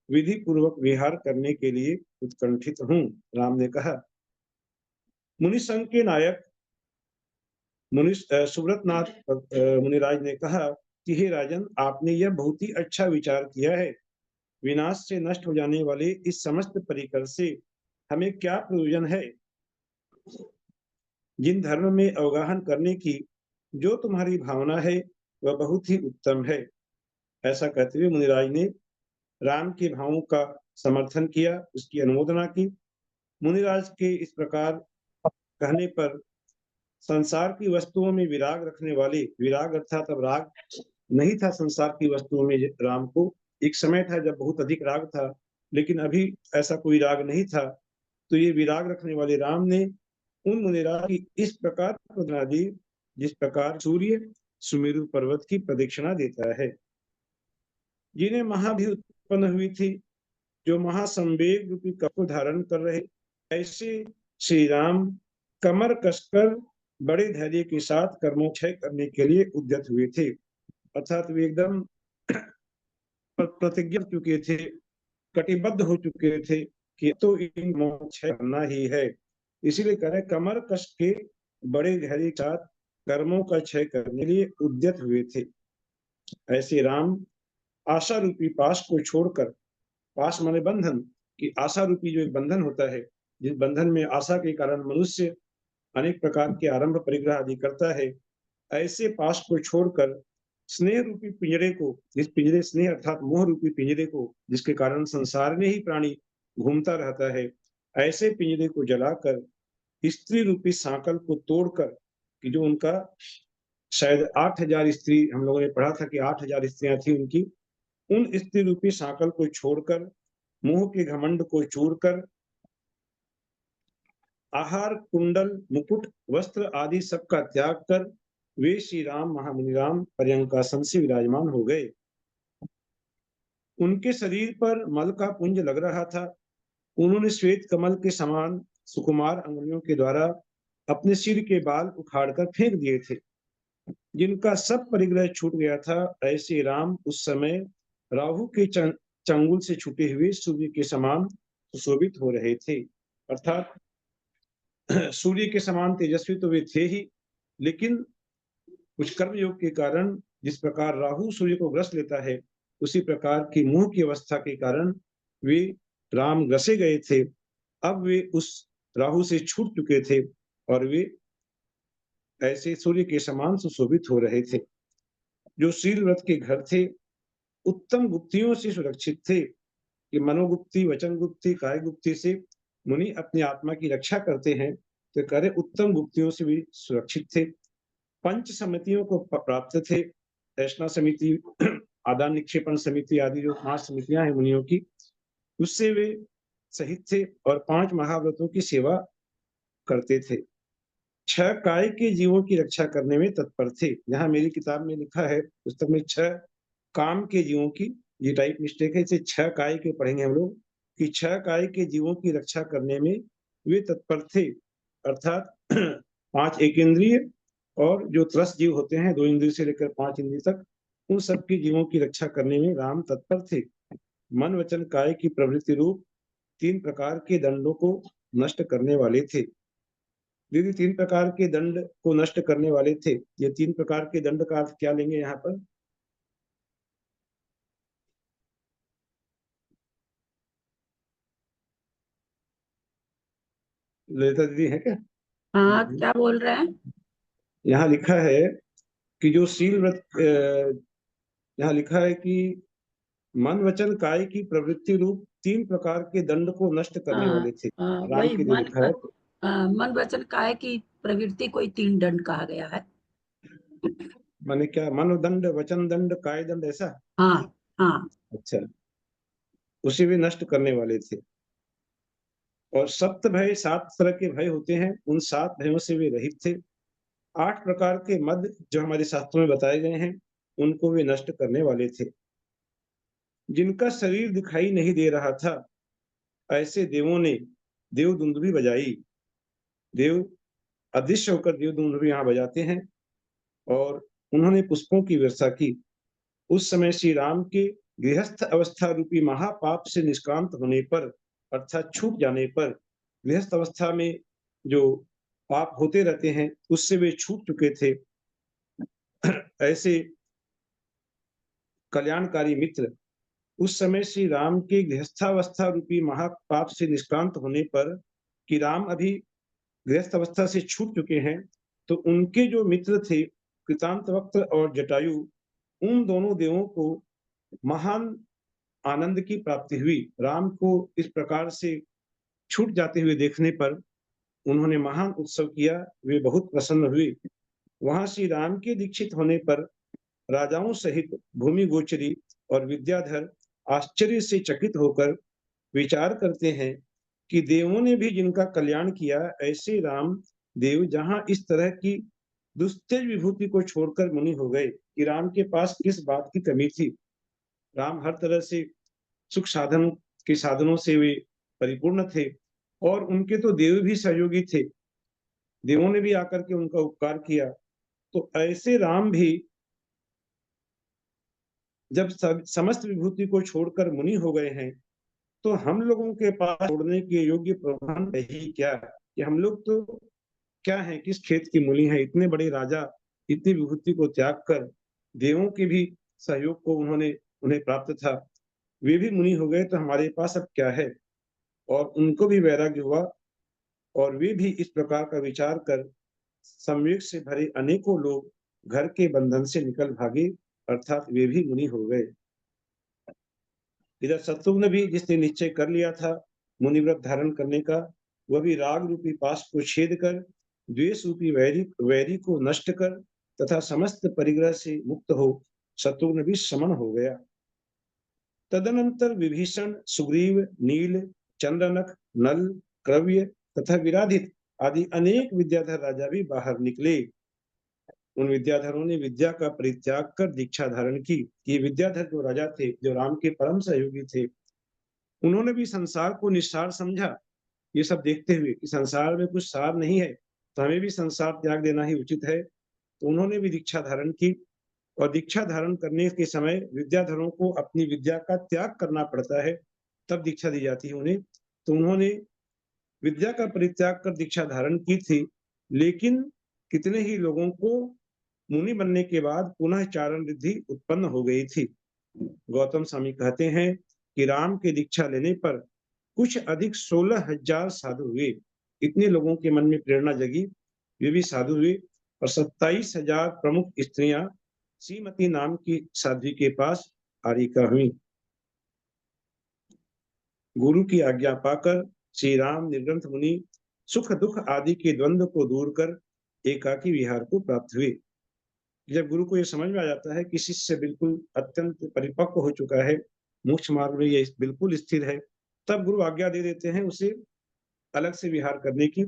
विधि पूर्वक विहार करने के लिए उत्कंठित हूँ। राम ने कहा। मुनि संघ के नायक सुव्रतनाथ मुनिराज ने कहा कि हे राजन, आपने यह बहुत ही अच्छा विचार किया है। विनाश से नष्ट हो जाने वाले इस समस्त परिकर से हमें क्या प्रयोजन है? जिन धर्म में अवगाहन करने की जो तुम्हारी भावना है वह बहुत ही उत्तम है। ऐसा कहते हुए मुनिराज ने राम के भावों का समर्थन किया, उसकी अनुमोदना की। मुनिराज के इस प्रकार कहने पर संसार की वस्तुओं में विराग रखने वाले, विराग अर्थात अब राग नहीं था संसार की वस्तुओं में राम को। एक समय था जब बहुत अधिक राग था, लेकिन अभी ऐसा कोई राग नहीं था। तो ये विराग रखने वाले राम ने उन मुनिराज की इस प्रकार प्रदना दी जिस प्रकार सूर्य सुमेरु पर्वत की प्रदक्षिणा देता है। जिन्हें महाभि उत्पन्न हुई थी, जो महासंवेग रूपी कप को धारण कर रहे, ऐसे श्री राम कमर कसकर बड़े धैर्य के साथ कर्मोक्षय करने के लिए उद्यत हुए थे। अर्थात वे एकदम प्रतिज्ञा चुके थे, कटिबद्ध हो चुके थे कि तो इन मोक्ष करना ही है। इसीलिए कह रहे कमर कस के बड़े धैर्य के साथ कर्मों का क्षय करने के लिए उद्यत हुए थे। ऐसे राम आशा रूपी पाश को छोड़कर, पाश माने बंधन, कि आशा रूपी जो एक बंधन होता है, जिस बंधन में आशा के कारण मनुष्य अनेक प्रकार के आरंभ परिग्रह आदि करता है, ऐसे पाश को छोड़कर स्नेह रूपी पिंजरे को, जिस पिंजरे स्नेह अर्थात मोह रूपी पिंजरे को, जिसके कारण संसार में ही प्राणी घूमता रहता है, ऐसे पिंजरे को जलाकर स्त्री रूपी सांकल को तोड़कर, कि जो उनका शायद 8000 स्त्री, हम लोगों ने पढ़ा था कि 8000 स्त्रियां थी उनकी, उन स्त्री रूपी सांकल को छोड़कर, मोह के घमंड को चूर कर, आहार कुंडल मुकुट वस्त्र आदि सबका त्याग कर वे श्री राम महामुनि राम पर्यंकासन से विराजमान हो गए। उनके शरीर पर मल का पुंज लग रहा था। उन्होंने श्वेत कमल के समान सुकुमार अंगुलियों के द्वारा अपने सिर के बाल उखाड़कर फेंक दिए थे। जिनका सब परिग्रह छूट गया था, ऐसे राम उस समय राहु के चंगुल से छूटे हुए सूर्य के समान सुशोभित हो रहे थे। अर्थात सूर्य के समान तेजस्वी तो वे थे ही, लेकिन कुछ कर्मयोग के कारण जिस प्रकार राहु सूर्य को ग्रस लेता है, उसी प्रकार की मोह की अवस्था के कारण वे राम ग्रसे गए थे। अब वे उस राहु से छूट चुके थे और वे ऐसे सूर्य के समान सुशोभित हो रहे थे। जो शील व्रत के घर थे, उत्तम गुप्तियों से सुरक्षित थे, कि मनोगुप्ती, वचन गुप्ती, काय गुप्ती से मुनि अपनी आत्मा की रक्षा करते हैं, तो करे उत्तम गुप्तियों से भी सुरक्षित थे। पंच समितियों को प्राप्त थे, ऐष्णा समिति, आदान निक्षेपण समिति आदि जो 5 समितियां हैं मुनियों की, उससे वे सहित थे और 5 महाव्रतों की सेवा करते थे। 6 काय के जीवों की रक्षा करने में तत्पर थे। यहाँ मेरी किताब में लिखा है, पुस्तक में 6 काम के जीवों की, ये टाइप मिस्टेक है, इसे 6 काय के पढ़ेंगे हम लोग, कि 6 काय के जीवों की रक्षा करने में वे तत्पर थे। अर्थात 5 एक इंद्रिय और जो त्रस जीव होते हैं 2 इंद्रिय से लेकर 5 इंद्रिय तक, उन सबके जीवों की रक्षा करने में राम तत्पर थे। मन वचन काय की प्रवृत्ति रूप 3 प्रकार के दंडों को नष्ट करने वाले थे। दीदी 3 प्रकार के दंड को नष्ट करने वाले थे। ये 3 प्रकार के दंड का अर्थ क्या लेंगे यहाँ पर? ललिता दीदी है क्या? हाँ, क्या बोल रहे हैं? यहाँ लिखा है कि जो शील व्रत, यहाँ लिखा है कि मन वचन काय की प्रवृत्ति रूप 3 प्रकार के दंड को नष्ट करने वाले थे। राम वही के लिए लिखा है। मन वचन काय की प्रवृत्ति को ही 3 दंड कहा गया है। माने क्या, मनोदंड, वचन दंड, काय दंड, ऐसा? हाँ हाँ। अच्छा, उसे भी नष्ट करने वाले थे। और सप्त भय, 7 तरह के भय होते हैं, उन 7 भयों से वे रहित थे। 8 प्रकार के मद जो हमारे शास्त्रों में बताए गए हैं, उनको वे नष्ट करने वाले थे। जिनका शरीर दिखाई नहीं दे रहा था, ऐसे देवों ने देव दुंदुभी बजाई। देव अदृश्य होकर देव दुंदुभी यहाँ बजाते हैं, और उन्होंने पुष्पों की वर्षा की। उस समय श्री राम के गृहस्थ अवस्था रूपी महापाप से निष्क्रांत होने पर, अर्थात छूट जाने पर, गृहस्थ अवस्था में जो पाप होते रहते हैं उससे वे छूट चुके थे। ऐसे कल्याणकारी मित्र उस समय श्री राम के गृहस्थावस्था रूपी महापाप से निष्क्रांत होने पर, कि राम अभी गृहस्थ अवस्था से छूट चुके हैं, तो उनके जो मित्र थे कृतांतवक्त और जटायु, उन दोनों देवों को महान आनंद की प्राप्ति हुई। राम को इस प्रकार से छूट जाते हुए देखने पर उन्होंने महान उत्सव किया, वे बहुत प्रसन्न हुए। वहां श्री राम के दीक्षित होने पर राजाओं सहित भूमि गोचरी और विद्याधर आश्चर्य से चकित होकर विचार करते हैं कि देवों ने भी जिनका कल्याण किया, ऐसे राम देव जहां इस तरह की दुस्तेज विभूति को छोड़कर मुनि हो गए, कि राम के पास किस बात की कमी थी। राम हर तरह से सुख साधन के साधनों से वे परिपूर्ण थे, और उनके तो देव भी सहयोगी थे, देवों ने भी आकर के उनका उपकार किया। तो ऐसे राम भी जब समस्त विभूति को छोड़कर मुनि हो गए हैं, तो हम लोगों के पास छोड़ने के योग्य प्रबंध है ही क्या, कि हम लोग तो क्या है, किस खेत की मूली है। इतने बड़े राजा इतनी विभूति को त्याग कर, देवों के भी सहयोग को उन्हें प्राप्त था, वे भी मुनि हो गए, तो हमारे पास अब क्या है। और उनको भी वैराग्य हुआ, और वे भी इस प्रकार का विचार कर संवेग से भरे अनेकों लोग घर के बंधन से निकल भागे, अर्थात वे भी मुनि हो गए। इधर शत्रुघ्न भी, जिसने निश्चय कर लिया था मुनिव्रत धारण करने का, वह भी राग रूपी पाश को छेद कर, द्वेष रूपी वैरी को नष्ट कर, तथा समस्त परिग्रह से मुक्त हो शत्रुघ्न भी समन हो गया। तदनंतर विभीषण, सुग्रीव, नील, चंद्रनख, नल, क्रव्य तथा विराधित आदि अनेक विद्याधर राजा भी बाहर निकले। उन विद्याधरों ने विद्या का परित्याग कर दीक्षा धारण की। ये विद्याधर जो राजा थे, जो राम के परम सहयोगी थे, उन्होंने भी संसार को निस्सार समझा। ये सब देखते हुए कि संसार में कुछ सार नहीं है, तो हमें भी संसार त्याग देना ही उचित है, तो उन्होंने भी दीक्षा धारण की। और दीक्षा धारण करने के समय विद्याधरों को अपनी विद्या का त्याग करना पड़ता है, तब दीक्षा दी जाती है उन्हें। तो उन्होंने विद्या का परित्याग कर दीक्षा धारण की थी, लेकिन कितने ही लोगों को मुनि बनने के बाद पुनः चारण रिद्धि उत्पन्न हो गई थी। गौतम स्वामी कहते हैं कि राम के दीक्षा लेने पर कुछ अधिक 16,000 साधु हुए। इतने लोगों के मन में प्रेरणा जगी, वे भी साधु हुए, और 27,000 प्रमुख स्त्रियां श्रीमती नाम की साध्वी के पास आरिका हुई। गुरु की आज्ञा पाकर श्री राम निर्ग्रंथ मुनि सुख दुख आदि के द्वंद्व को दूर कर एकाकी विहार को प्राप्त हुए। जब गुरु को यह समझ में आ जाता है कि शिष्य बिल्कुल अत्यंत परिपक्व हो चुका है, मोक्ष मार्ग में ये बिल्कुल स्थिर है, तब गुरु आज्ञा दे देते हैं उसे अलग से विहार करने की।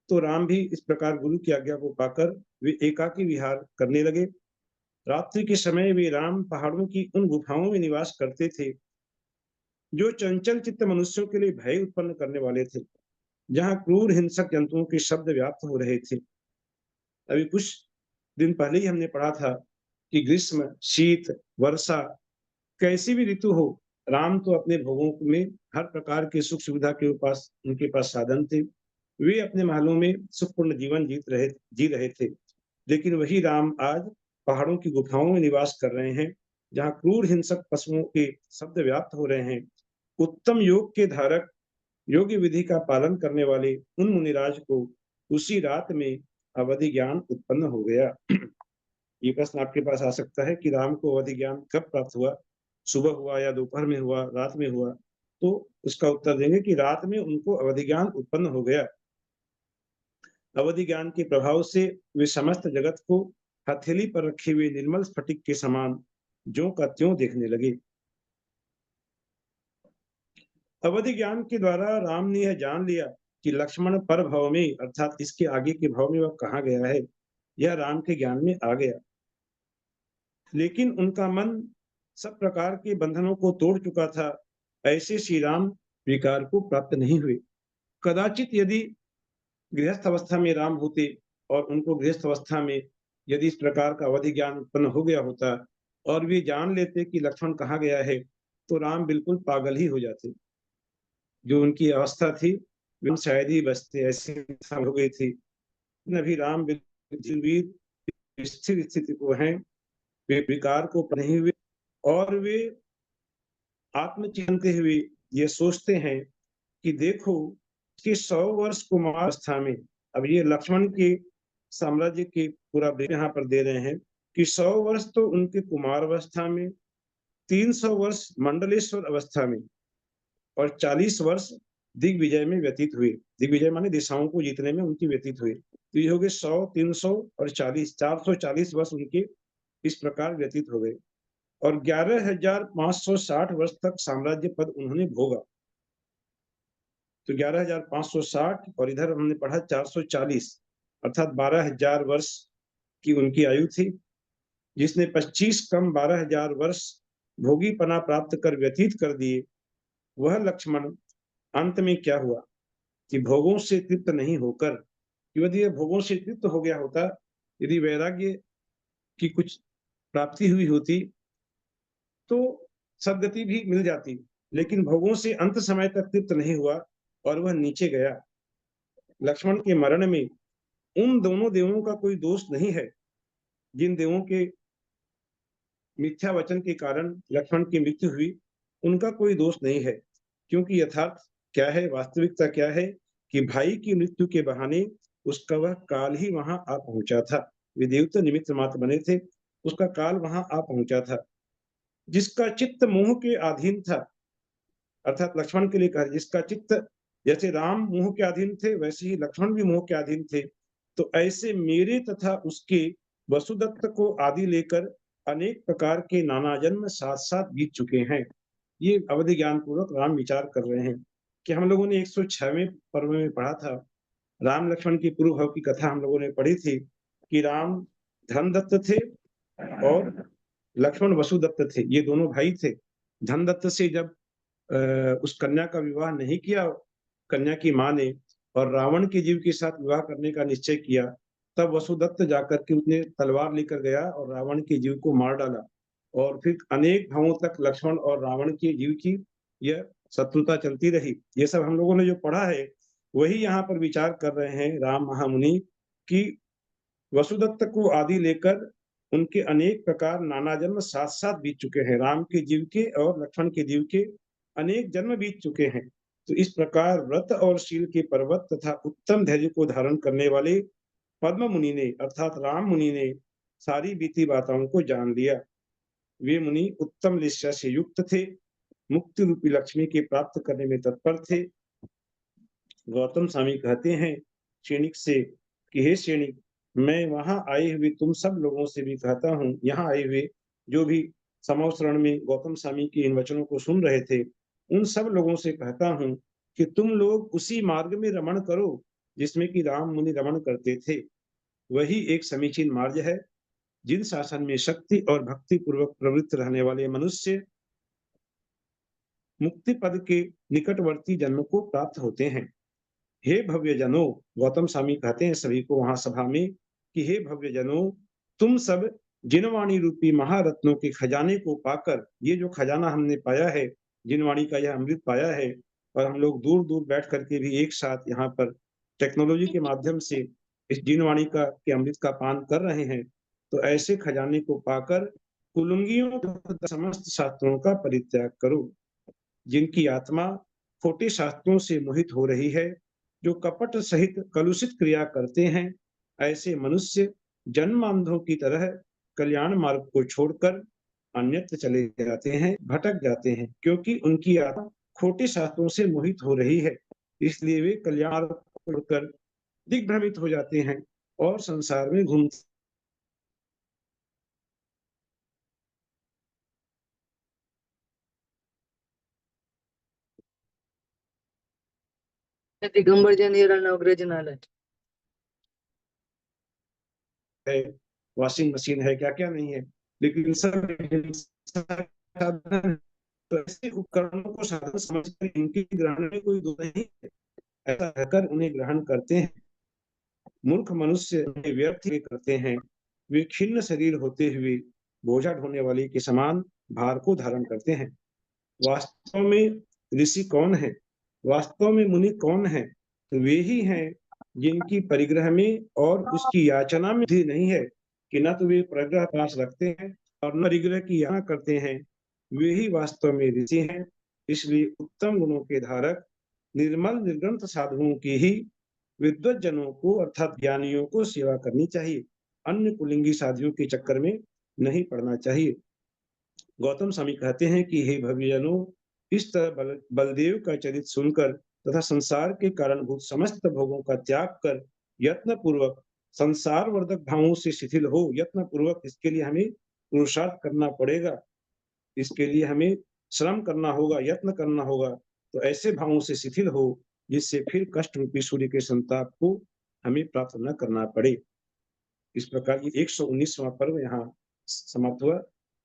तो राम भी इस प्रकार गुरु की आज्ञा को पाकर वे एकाकी विहार करने लगे। रात्रि के समय वे राम पहाड़ों की उन गुफाओं में निवास करते थे जो चंचल चित्त मनुष्यों के लिए भय उत्पन्न करने वाले थे, जहां क्रूर हिंसक जंतुओं के शब्द व्याप्त हो रहे थे। अभी कुछ दिन पहले ही हमने पढ़ा था कि ग्रीष्म, शीत, वर्षा, कैसी भी ऋतु हो, राम तो अपने भोगों में हर प्रकार के सुख सुविधा के पास उनके पास साधन थे। वे अपने महलों में सुखपूर्ण जीवन जी रहे थे। लेकिन वही राम आज पहाड़ों की गुफाओं में निवास कर रहे हैं, जहाँ क्रूर हिंसक पशुओं के शब्द व्याप्त हो रहे हैं। उत्तम योग के धारक, योग्य विधि का पालन करने वाले उन मुनिराज को उसी रात में अवधि ज्ञान उत्पन्न हो गया। ये प्रश्न आपके पास आ सकता है कि राम को अवधि ज्ञान कब प्राप्त हुआ, सुबह हुआ या दोपहर में हुआ, रात में हुआ? तो उसका उत्तर देंगे कि रात में उनको अवधि ज्ञान उत्पन्न हो गया। अवधि ज्ञान के प्रभाव से वे समस्त जगत को हथेली पर रखे हुए निर्मल स्फटिक के समान ज्यों का त्यों देखने लगे। अवधि ज्ञान के द्वारा राम ने यह जान लिया कि लक्ष्मण पर भाव में अर्थात इसके आगे के भाव में वह कहाँ गया है, यह राम के ज्ञान में आ गया। लेकिन उनका मन सब प्रकार के बंधनों को तोड़ चुका था। ऐसे श्री राम विकार को प्राप्त नहीं हुए। कदाचित यदि गृहस्थ अवस्था में राम होते और उनको गृहस्थ अवस्था में यदि इस प्रकार का अवधि ज्ञान उत्पन्न हो गया होता और वे जान लेते कि लक्ष्मण कहाँ गया है, तो राम बिल्कुल पागल ही हो जाते। जो उनकी अवस्था थी वे शायद ही बचते, ऐसी अवस्था हो गई थी। अभी राम बिल्कुल स्थिर स्थिति को हैं, वे विकार को नहीं हुए और वे आत्मचिंतते हुए ये सोचते हैं कि देखो कि 100 वर्ष कुमार अवस्था में, अब ये लक्ष्मण के साम्राज्य के पूरा यहाँ पर दे रहे हैं कि 100 वर्ष तो उनके कुमार अवस्था में, 300 वर्ष मंडलेश्वर अवस्था में और 40 वर्ष दिग्विजय में व्यतीत हुए। दिग्विजय माने दिशाओं को जीतने में उनकी व्यतीत हुए। तो ये हो गए 100, 300 और 40, 440 वर्ष उनके इस प्रकार व्यतीत हो गए और 11,560 वर्ष तक साम्राज्य पद उन्होंने भोगा। तो 11,560 और इधर हमने पढ़ा 440 अर्थात 12,000 वर्ष की उनकी आयु थी। जिसने 25 कम 12,000 वर्ष भोगीपना प्राप्त कर व्यतीत कर दिए, वह लक्ष्मण अंत में क्या हुआ कि भोगों से तृप्त नहीं होकर, यदि यह भोगों से तृप्त हो गया होता, यदि वैराग्य की कुछ प्राप्ति हुई होती तो सद्गति भी मिल जाती, लेकिन भोगों से अंत समय तक तृप्त नहीं हुआ और वह नीचे गया। लक्ष्मण के मरण में उन दोनों देवों का कोई दोष नहीं है जिन देवों के मिथ्या वचन के कारण लक्ष्मण की मृत्यु हुई, उनका कोई दोष नहीं है। क्योंकि यथार्थ क्या है, वास्तविकता क्या है कि भाई की मृत्यु के बहाने उसका वह काल ही वहां आ पहुंचा था। वे देवता निमित्त मात्र बने थे, उसका काल वहां आ पहुंचा था। जिसका चित्त मोह के अधीन था, अर्थात लक्ष्मण के लिए कहा, जिसका चित्त जैसे राम मोह के अधीन थे वैसे ही लक्ष्मण भी मोह के अधीन थे। तो ऐसे मेरे तथा उसके वसुदत्त को आदि लेकर अनेक प्रकार के नाना जन्म साथ साथ बीत चुके हैं। ये अवधि ज्ञान पूर्वक राम विचार कर रहे हैं कि हम लोगों ने 106वें पर्व में पढ़ा था, राम लक्ष्मण की पूर्व भाव की कथा हम लोगों ने पढ़ी थी कि राम धनदत्त थे और लक्ष्मण वसुदत्त थे। ये दोनों भाई थे। धनदत्त से जब उस कन्या का विवाह नहीं किया कन्या की मां ने और रावण के जीव के साथ विवाह करने का निश्चय किया, तब वसुदत्त जाकर के उसने तलवार लेकर गया और रावण के जीव को मार डाला। और फिर अनेक भावों तक लक्ष्मण और रावण के जीव की यह शत्रुता चलती रही। ये सब हम लोगों ने जो पढ़ा है वही यहाँ पर विचार कर रहे हैं राम महामुनि कि वसुदत्त को आदि लेकर उनके अनेक प्रकार नाना जन्म साथ साथ बीत चुके हैं। राम के जीव के और लक्ष्मण के जीव के अनेक जन्म बीत चुके हैं। तो इस प्रकार व्रत और शील के पर्वत तथा उत्तम धैर्य को धारण करने वाले पद्म मुनि ने अर्थात राम मुनि ने सारी बीती बातों को जान लिया। वे मुनि उत्तम निश्चय से युक्त थे, मुक्ति रूपी लक्ष्मी के प्राप्त करने में तत्पर थे। गौतम स्वामी कहते हैं श्रेणिक से कि हे श्रेणिक, मैं वहां आए हुए तुम सब लोगों से भी कहता हूँ, यहाँ आए हुए जो भी समवसरण में गौतम स्वामी के इन वचनों को सुन रहे थे, उन सब लोगों से कहता हूँ कि तुम लोग उसी मार्ग में रमण करो जिसमें कि राम मुनि रमण करते थे। वही एक समीचीन मार्ग है जिन शासन में शक्ति और भक्ति पूर्वक प्रवृत्त रहने वाले मनुष्य मुक्ति पद के निकटवर्ती जन्म को प्राप्त होते हैं। हे भव्य जनों, गौतम स्वामी कहते हैं सभी को वहां सभा में कि हे भव्य जनों, तुम सब जिनवाणी रूपी महारत्नों के खजाने को पाकर, ये जो खजाना हमने पाया है, जिनवाणी का यह अमृत पाया है, और हम लोग दूर दूर बैठ करके भी एक साथ यहाँ पर टेक्नोलॉजी के माध्यम से इस जिनवाणी का के अमृत का पान कर रहे हैं, तो ऐसे खजाने को पाकर कुलुंगियों तथा समस्त शास्त्रों का परित्याग करो। जिनकी आत्मा खोटे शास्त्रों से मोहित हो रही है, जो कपट सहित कलुषित क्रिया करते हैं, ऐसे मनुष्य जन्मांधों की तरह कल्याण मार्ग को छोड़कर अन्यत्र चले जाते हैं, भटक जाते हैं, क्योंकि उनकी आत्मा खोटे शास्त्रों से मोहित हो रही है। इसलिए वे कल्याण मार्ग को छोड़कर दिग्भ्रमित हो जाते हैं और संसार में घूमते दिगंबर जैन ये नवग्रह नाल है। हैं, वॉशिंग मशीन है, क्या क्या नहीं है, लेकिन सब हिंसा का साधन। तो ऐसे उपकरणों को साधन समझकर इनके ग्रहण में कोई दोष नहीं है, ऐसा कहकर उन्हें ग्रहण करते हैं। मूर्ख मनुष्य उन्हें व्यर्थ ही करते हैं। वे खिन्न शरीर होते हुए बोझा ढोने वाले के समान भार को धारण करते हैं। वास्तव में ऋषि कौन है? वास्तव में मुनि कौन है? तो वे ही हैं जिनकी परिग्रह में और उसकी याचना में बुद्धि नहीं है, कि न तो वे परिग्रह पास रखते हैं और न परिग्रह की याचना करते हैं। वे ही वास्तव में ऋषि हैं। इसलिए उत्तम गुणों के धारक निर्मल निर्ग्रंथ साधुओं की ही विद्वत जनों को अर्थात ज्ञानियों को सेवा करनी चाहिए। अन्य कुलिंगी साधियों के चक्कर में नहीं पड़ना चाहिए। गौतम स्वामी कहते हैं कि हे भव्यजनों, इस तरह बलदेव का चरित सुनकर तथा संसार के कारणभूत समस्त भोगों का त्याग कर यत्न पूर्वक संसार वर्धक भावों से शिथिल हो, यत्न पूर्वक इसके लिए हमें पुरुषार्थ करना पड़ेगा, इसके लिए हमें श्रम करना होगा, यत्न करना होगा। तो ऐसे भावों से शिथिल हो जिससे फिर कष्ट रूपी सूर्य के संताप को हमें प्राप्त न करना पड़े। इस प्रकार ये 119वां पर्व यहाँ समाप्त हुआ।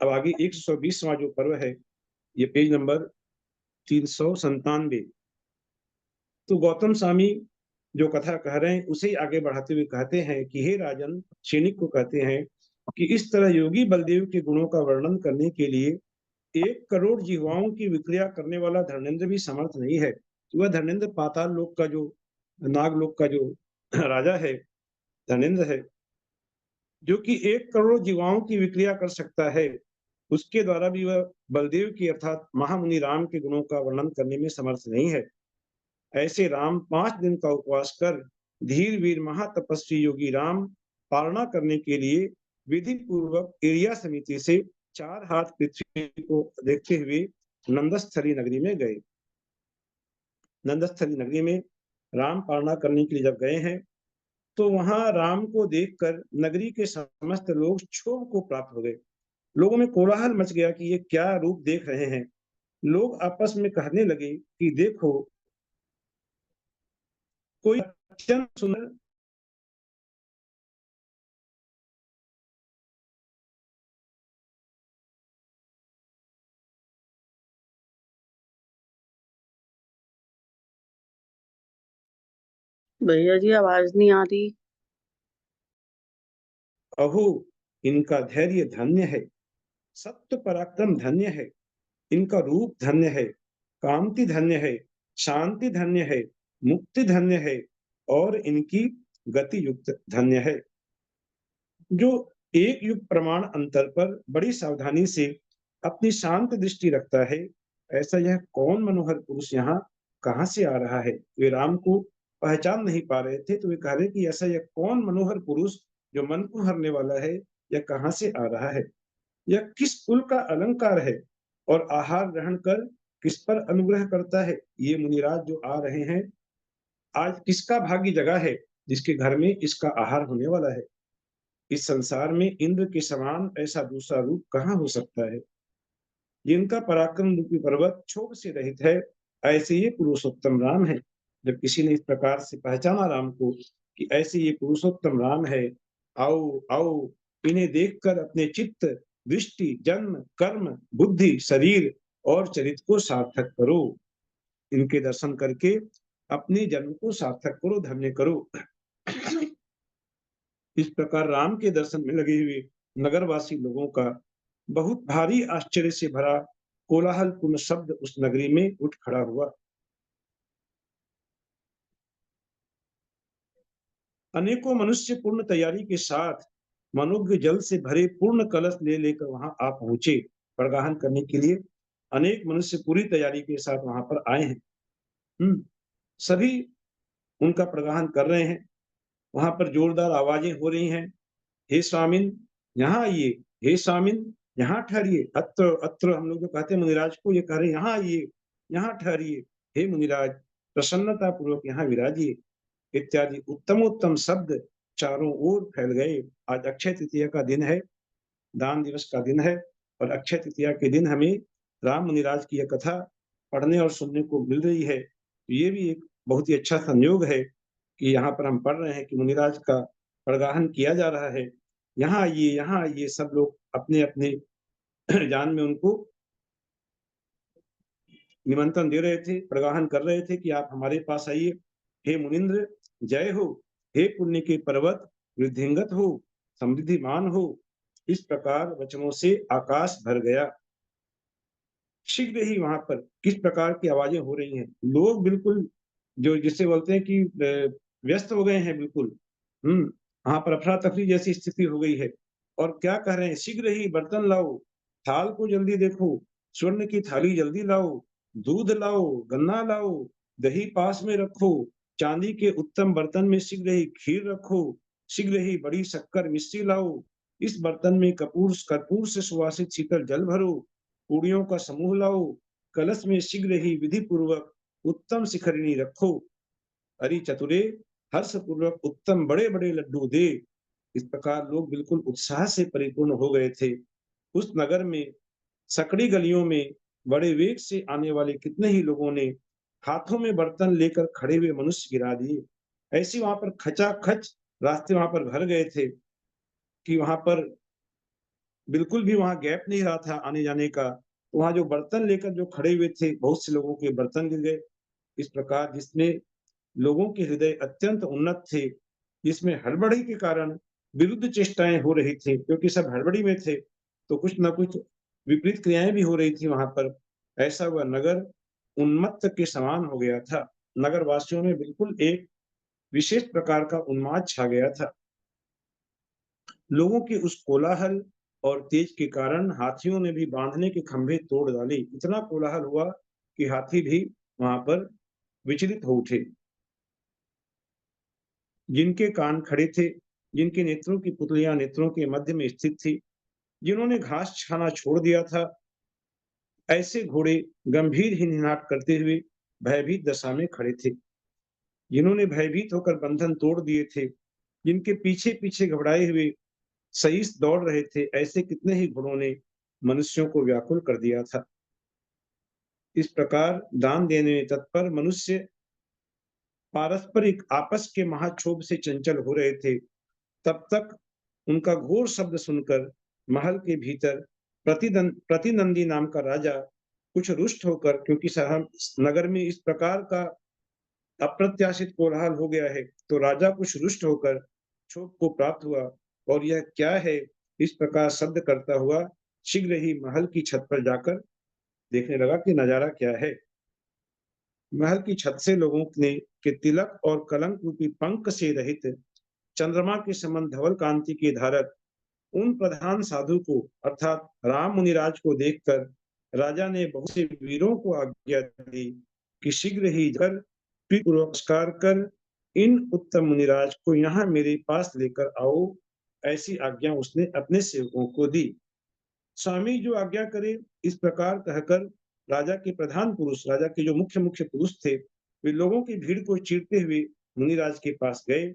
अब आगे 120वां जो पर्व है, ये पेज नंबर 397। तो गौतम स्वामी जो कथा कह रहे हैं उसे आगे बढ़ाते हुए कहते हैं कि हे राजन, सैनिक को कहते हैं कि इस तरह योगी बलदेव के गुणों का वर्णन करने के लिए 1 करोड़ जिह्वाओं की विक्रिया करने वाला धर्मेंद्र भी समर्थ नहीं है। वह धर्मेंद्र पाताल लोक का जो नागलोक का जो राजा है, धर्मेंद्र है, जो कि 1 करोड़ जीवाओं की विक्रिया कर सकता है, उसके द्वारा भी वह बलदेव की अर्थात महामुनि राम के गुणों का वर्णन करने में समर्थ नहीं है। ऐसे राम 5 दिन का उपवास कर धीर वीर महातपस्वी योगी राम पालना करने के लिए विधि पूर्वक एरिया समिति से 4 हाथ पृथ्वी को देखते हुए नंदस्थली नगरी में गए। नंदस्थली नगरी में राम पालना करने के लिए जब गए हैं, तो वहां राम को देखकर नगरी के समस्त लोग क्षोभ को प्राप्त हो गए। लोगों में कोलाहल मच गया कि ये क्या रूप देख रहे हैं। लोग आपस में कहने लगे कि देखो, कोई अत्यंत सुंदर भैया जी आवाज नहीं आ रही। अहो, इनका धैर्य धन्य है, सत्य पराक्रम धन्य है, इनका रूप धन्य है, कांति धन्य है, शांति धन्य है, मुक्ति धन्य है और इनकी गति युक्त धन्य है। जो एक युग प्रमाण अंतर पर बड़ी सावधानी से अपनी शांत दृष्टि रखता है, ऐसा यह कौन मनोहर पुरुष यहाँ कहाँ से आ रहा है। वे राम को पहचान नहीं पा रहे थे, तो वे कह रहे कि ऐसा यह कौन मनोहर पुरुष जो मन को हरने वाला है, यह कहाँ से आ रहा है, यह किस कुल का अलंकार है और आहार ग्रहण कर किस पर अनुग्रह करता है। ये मुनिराज जो आ रहे हैं, आज किसका भाग्य जगा है जिसके घर में इसका आहार होने वाला है। इस संसार में इंद्र के समान ऐसा दूसरा रूप कहाँ हो सकता है। जिनका पराक्रम रूपी पर्वत क्षोभ से रहित है, ऐसे ये पुरुषोत्तम राम है। जब किसी ने इस प्रकार से पहचाना राम को कि ऐसे ये पुरुषोत्तम राम है, आओ आओ, इन्हें देखकर अपने चित्त, दृष्टि, जन्म, कर्म, बुद्धि, शरीर और चरित्र को सार्थक करो। इनके दर्शन करके अपने जन्म को सार्थक करो, धन्य करो। इस प्रकार राम के दर्शन में लगे हुए नगरवासी लोगों का बहुत भारी आश्चर्य से भरा कोलाहलपूर्ण शब्द उस नगरी में उठ खड़ा हुआ। अनेकों मनुष्य पूर्ण तैयारी के साथ मनोज्ञ जल से भरे पूर्ण कलश ले लेकर वहां आ पहुंचे प्रगाहन करने के लिए। अनेक मनुष्य पूरी तैयारी के साथ वहां पर आए हैं। सभी उनका प्रगाहन कर रहे हैं। वहां पर जोरदार आवाजें हो रही हैं, हे स्वामिन यहाँ आइए, हे स्वामिन यहाँ ठहरिए, अत्र अत्र। हम लोग जो कहते हैं मुनिराज को, ये कह रहे हैं यहाँ आइए, यहाँ ठहरिए, हे मुनिराज प्रसन्नता पूर्वक यहाँ विराजिए। इत्यादि उत्तमोत्तम शब्द चारों ओर फैल गए। आज अक्षय तृतीया का दिन है, दान दिवस का दिन है, और अक्षय तृतीया के दिन हमें राम मुनिराज की यह कथा पढ़ने और सुनने को मिल रही है। ये भी एक बहुत ही अच्छा संयोग है कि यहाँ पर हम पढ़ रहे हैं कि मुनिराज का प्रगाहन किया जा रहा है। यहाँ आइए, सब लोग अपने-अपने जान में उनको निमंत्रण दे रहे थे, प्रगाहन कर रहे थे कि आप हमारे पास आइए। हे मुनिंद्र, जय हो। हे पुण्य के पर्वत, वृद्धिंगत हो, समृद्धिमान हो। इस प्रकार वचनों से आकाश भर गया। शीघ्र ही वहां पर किस प्रकार की आवाजें हो रही हैं। लोग बिल्कुल जो जिसे बोलते हैं कि व्यस्त हो गए हैं बिल्कुल। वहां पर अफरा तफरी जैसी स्थिति हो गई है। और क्या कह रहे हैं, शीघ्र ही बर्तन लाओ, थाल को जल्दी देखो, स्वर्ण की थाली जल्दी लाओ, दूध लाओ, गन्ना लाओ, दही पास में रखो, चांदी के उत्तम बर्तन में शीघ्र ही खीर रखो, शीघ्र ही बड़ी शक्कर मिश्री लाओ, इस बर्तन में कर्पूर से सुवासित शीतल जल भरो, पूड़ियों का समूह लाओ, कलश में शीघ्र ही विधि पूर्वक उत्तम शिखरिणी रखो, अरि चतुरे हर्ष पूर्वक उत्तम बड़े बड़े लड्डू दे। इस प्रकार लोग बिल्कुल उत्साह से परिपूर्ण हो गए थे। उस नगर में सकड़ी गलियों में बड़े वेग से आने वाले कितने ही लोगों ने हाथों में बर्तन लेकर खड़े हुए मनुष्य गिरा दिए। ऐसी वहां पर खचाखच रास्ते वहां पर भर गए थे कि वहां पर बिल्कुल भी वहां गैप नहीं रहा था आने जाने का। वहां जो बर्तन लेकर जो खड़े हुए थे, बहुत से लोगों के बर्तन गिर गए। इस प्रकार जिसमें लोगों के हृदय अत्यंत उन्नत थे, जिसमें हड़बड़ी के कारण विरुद्ध चेष्टाएं हो रही थी, क्योंकि सब हड़बड़ी में थे, तो कुछ न कुछ विपरीत क्रियाएं भी हो रही थी वहां पर। ऐसा वह नगर उन्मत्त के समान हो गया था। नगर वासियों में बिल्कुल एक विशेष प्रकार का उन्माद छा गया था। लोगों के उस कोलाहल और तेज के कारण हाथियों ने भी बांधने के खंभे तोड़ डाले। इतना कोलाहल हुआ कि हाथी भी वहां पर विचलित हो उठे। जिनके कान खड़े थे, जिनके नेत्रों की पुतलियां नेत्रों के मध्य में स्थित थी, जिन्होंने घास खाना छोड़ दिया था, ऐसे घोड़े गंभीर हिनहिनाट करते हुए भयभीत दशा में खड़े थे। जिन्होंने भयभीत होकर बंधन तोड़ दिए थे, जिनके पीछे पीछे घबराए हुए सईस दौड़ रहे थे, ऐसे कितने ही घोड़ों ने मनुष्यों को व्याकुल कर दिया था। इस प्रकार दान देने में तत्पर मनुष्य पारस्परिक आपस के महाक्षोभ से चंचल हो रहे थे। तब तक उनका घोर शब्द सुनकर महल के भीतर प्रतिनंदी नाम का राजा कुछ रुष्ट होकर, क्योंकि नगर में इस प्रकार का अप्रत्याशित कोलाहल हो गया है, तो राजा कुछ रुष्ट होकर क्षोभ को प्राप्त हुआ और यह क्या है इस प्रकार शब्द करता हुआ शीघ्र ही महल की छत पर जाकर देखने लगा कि नजारा क्या है। महल की छत से लोगों ने के तिलक और कलंक रूपी पंख से रहित चंद्रमा के समान धवल कांति के धारक उन प्रधान साधु को अर्थात राम मुनिराज को देखकर राजा ने बहुत से वीरों को आज्ञा दी कि शीघ्र ही कर पूर्वक नमस्कार कर इन उत्तम मुनिराज को यहाँ मेरे पास लेकर आओ। ऐसी आज्ञा उसने अपने सेवकों को दी। स्वामी जो आज्ञा करे, इस प्रकार कहकर राजा के प्रधान पुरुष, राजा के जो मुख्य मुख्य पुरुष थे, वे लोगों की भीड़ को चीरते हुए मुनिराज के पास गए।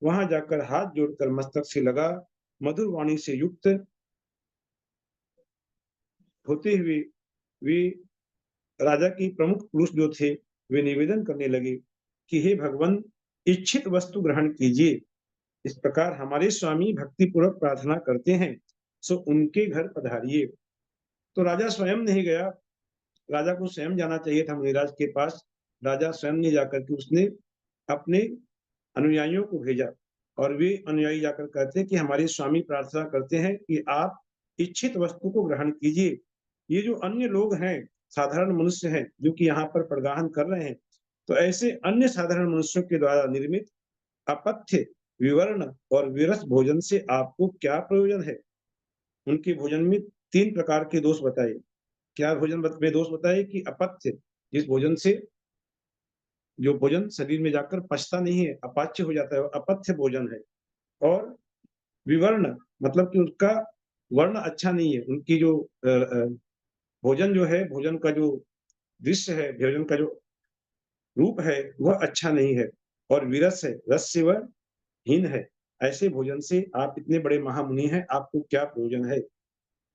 वहां जाकर हाथ जोड़कर मस्तक से लगा मधुर वाणी से युक्त होते हुए वे राजा की प्रमुख पुरुष जो थे, वे निवेदन करने लगे कि हे भगवान, इच्छित वस्तु ग्रहण कीजिए। इस प्रकार हमारे स्वामी भक्ति पूर्वक प्रार्थना करते हैं, सो उनके घर पधारिए। तो राजा स्वयं नहीं गया, राजा को स्वयं जाना चाहिए था मुनिराज के पास। राजा स्वयं नहीं जाकर के उसने अपने अनुयायियों को भेजा और वे अनुयायी जाकर कहते हैं कि हमारे स्वामी प्रार्थना करते हैं कि आप इच्छित वस्तु को ग्रहण कीजिए। ये जो अन्य लोग हैं, साधारण मनुष्य हैं जो कि यहाँ पर प्रगाहन कर रहे हैं, तो ऐसे अन्य साधारण मनुष्यों के द्वारा निर्मित अपथ्य, विवर्ण और विरस भोजन से आपको क्या प्रयोजन है। उनके भोजन में 3 प्रकार के दोष बताए। क्या भोजन में दोष बताए कि अपथ्य, जिस भोजन से जो भोजन शरीर में जाकर पचता नहीं है, अपाच्य हो जाता है, वो अपथ्य भोजन है। और विवर्ण मतलब कि उसका वर्ण अच्छा नहीं है, उनकी जो भोजन जो है, भोजन का जो दृश्य है, भोजन का जो रूप है, वह अच्छा नहीं है। और विरस है, रस से वह हीन है। ऐसे भोजन से आप इतने बड़े महामुनि हैं, आपको क्या प्रयोजन है?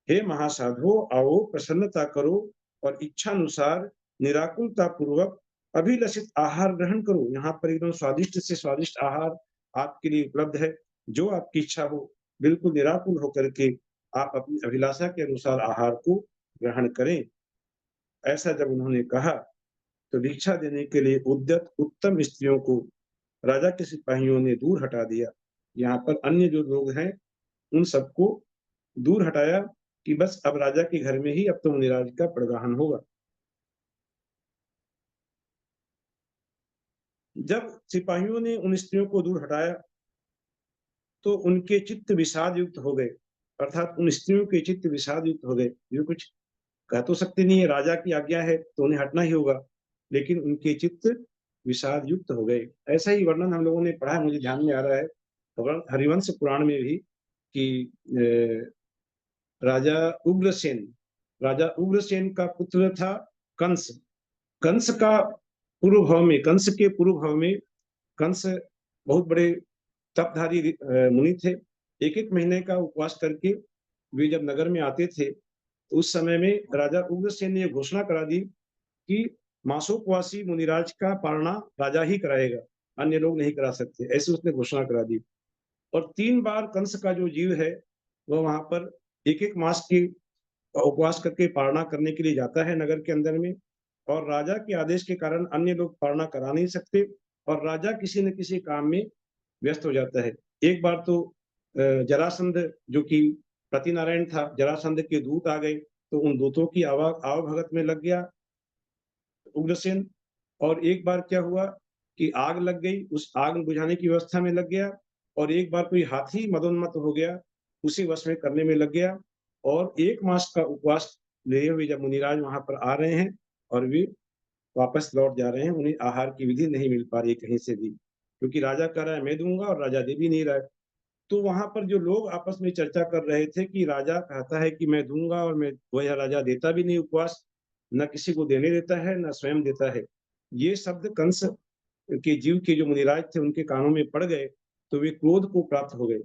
हे महासाधो, आओ प्रसन्नता करो और इच्छानुसार निराकुलता पूर्वक अभिलषित आहार ग्रहण करो। यहाँ पर एकदम स्वादिष्ट से स्वादिष्ट आहार आपके लिए उपलब्ध है। जो आपकी इच्छा हो, बिल्कुल निराकुल होकर के आप अपनी अभिलाषा के अनुसार आहार को ग्रहण करें। ऐसा जब उन्होंने कहा तो भिक्षा देने के लिए उद्यत उत्तम स्त्रियों को राजा के सिपाहियों ने दूर हटा दिया। यहाँ पर अन्य जो लोग हैं उन सबको दूर हटाया कि बस अब राजा के घर में ही अब तो मुनिराज का प्रदान होगा। जब सिपाहियों ने उन स्त्रियों को दूर हटाया तो उनके चित्त विषाद युक्त हो गए, अर्थात उन स्त्रियों के चित्त विषाद युक्त हो गए। ये कुछ कह तो सकते नहीं है, राजा की आज्ञा है तो उन्हें हटना ही होगा, लेकिन उनके चित्त विषाद युक्त हो गए। ऐसा ही वर्णन हम लोगों ने पढ़ा है, मुझे ध्यान में आ रहा है हरिवंश पुराण में भी कि राजा उग्रसेन राजा उग्रसेन का पुत्र था कंस। कंस का पूर्व भाव में, कंस के पूर्व भाव में, कंस बहुत बड़े तपधारी मुनि थे। एक एक महीने का उपवास करके वे जब नगर में आते थे तो उस समय में राजा उग्रसेन ने यह घोषणा करा दी कि मासोपवासी मुनिराज का पालना राजा ही कराएगा, अन्य लोग नहीं करा सकते। ऐसे उसने घोषणा करा दी। और 3 बार कंस का जो जीव है वह वहां पर एक एक मास की उपवास करके पालना करने के लिए जाता है नगर के अंदर में, और राजा के आदेश के कारण अन्य लोग पालना करा नहीं सकते और राजा किसी न किसी काम में व्यस्त हो जाता है। एक बार तो जरासंध जो कि प्रतिनारायण था, जरासंध के दूत आ गए तो उन दूतों की आवभगत में लग गया उग्रसेन। और एक बार क्या हुआ कि आग लग गई, उस आग बुझाने की व्यवस्था में लग गया। और एक बार कोई हाथी मदोन्मत्त हो गया, उसी वश में करने में लग गया। और 1 मास का उपवास लिए हुए जब मुनिराज वहां पर आ रहे हैं और वे वापस लौट जा रहे हैं, उन्हें आहार की विधि नहीं मिल पा रही है कहीं से भी, क्योंकि राजा कह रहा है मैं दूंगा और राजा दे भी नहीं रहा है। तो वहां पर जो लोग आपस में चर्चा कर रहे थे कि राजा कहता है कि मैं दूंगा और मैं वह राजा देता भी नहीं उपवास, न किसी को देने देता है न स्वयं देता है। ये शब्द कंस के जीव के जो मुनिराज थे उनके कानों में पड़ गए तो वे क्रोध को प्राप्त हो गए।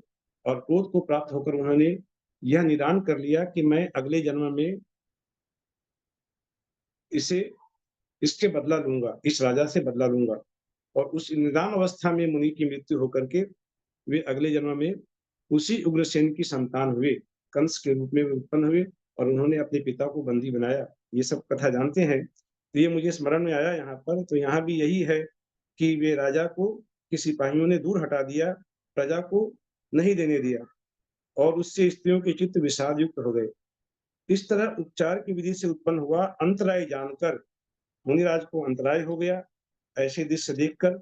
और क्रोध को प्राप्त होकर उन्होंने यह निदान कर लिया कि मैं अगले जन्म में इसे इसके बदला लूंगा, इस राजा से बदला लूंगा। और उस निदान अवस्था में मुनि की मृत्यु होकर के वे अगले जन्म में उसी उग्रसेन की संतान हुए, कंस के रूप में उत्पन्न हुए और उन्होंने अपने पिता को बंदी बनाया। ये सब कथा जानते हैं। तो ये मुझे स्मरण में आया यहाँ पर। तो यहाँ भी यही है कि वे राजा को कि सिपाहियों ने दूर हटा दिया, प्रजा को नहीं देने दिया और उससे स्त्रियों के चित्त विषाद युक्त हो गए। इस तरह उपचार की विधि से उत्पन्न हुआ अंतराय जानकर मुनिराज को अंतराय हो गया, ऐसे दृश्य देखकर।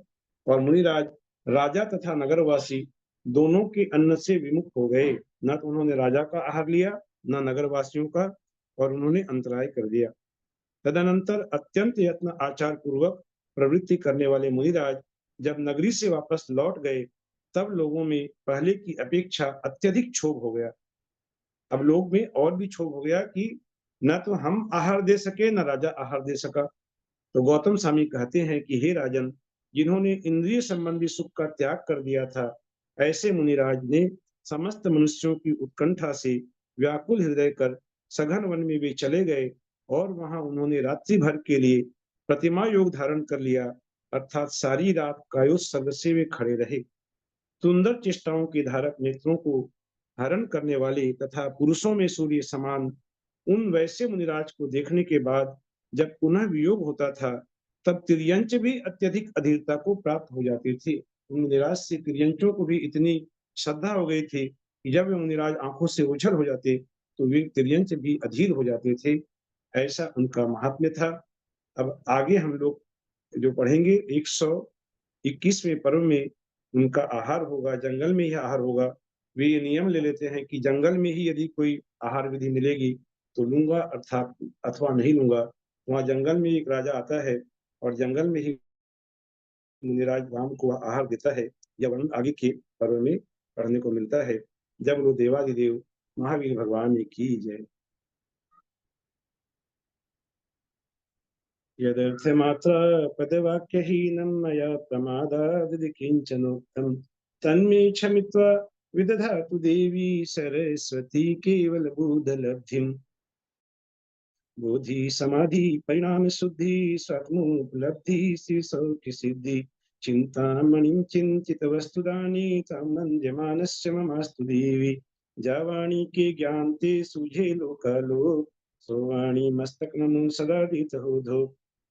और मुनिराज राजा तथा नगरवासी दोनों के अन्न से विमुख हो गए। न तो उन्होंने राजा का आहार लिया न नगरवासियों का, और उन्होंने अंतराय कर दिया। तदनंतर अत्यंत यत्न आचार पूर्वक प्रवृत्ति करने वाले मुनिराज जब नगरी से वापस लौट गए तब लोगों में पहले की अपेक्षा अत्यधिक क्षोभ हो गया। अब लोग में और भी क्षोभ हो गया कि न तो हम आहार दे सके न राजा आहार दे सका। तो गौतम स्वामी कहते हैं कि हे राजन, जिन्होंने इंद्रिय संबंधी सुख का त्याग कर दिया था, ऐसे मुनिराज ने समस्त मनुष्यों की उत्कंठा से व्याकुल हृदय कर सघन वन में वे चले गए और वहां उन्होंने रात्रि भर के लिए प्रतिमा योग धारण कर लिया, अर्थात सारी रात कायोत्सर्ग से वे खड़े रहे। सुंदर चेष्टाओं के धारक नेत्रों को हरण करने वाले तथा पुरुषों में सूर्य समान उन वैसे मुनिराज को देखने के बाद जब पुनः वियोग होता था तब तिर्यंच भी अत्यधिक अधीरता को प्राप्त हो जाती थी। मुनिराज से तिर्यंचों को भी इतनी श्रद्धा हो गई थी कि जब वे मुनिराज आंखों से ओझल हो जाते तो वे तिर्यंच भी अधीर हो जाते थे। ऐसा उनका महात्म्य था। अब आगे हम लोग जो पढ़ेंगे 121वें पर्व में उनका आहार होगा, जंगल में ही आहार होगा। वे ये नियम ले लेते हैं कि जंगल में ही यदि कोई आहार विधि मिलेगी तो लूंगा, अर्थात अथवा नहीं लूंगा। वहां जंगल में एक राजा आता है और जंगल में ही मुनिराज राम को आहार देता है। यह वर्णन आगे के पर्व में पढ़ने को मिलता है। जब वो देवादिदेव महावीर भगवान की जय। यदर्थमात्र पदवाक्यहीनं मया प्रमादादि किञ्चनोक्तं तन्मे क्षमित्वा विदधातु देवी सरस्वती केवलबोधलब्धिम्। बोधि समाधि परिणाम शुद्धि स्वात्मोपलब्धि श्री सौख्य सिद्धि चिंतामणिं चिंतित वस्तुदानी तां मन्यमानस्य ममास्तु देवी। जावाणी के ज्ञान ते सूझे लोकालोक सोवाणी मस्तक नमो सदा दीत हो धो।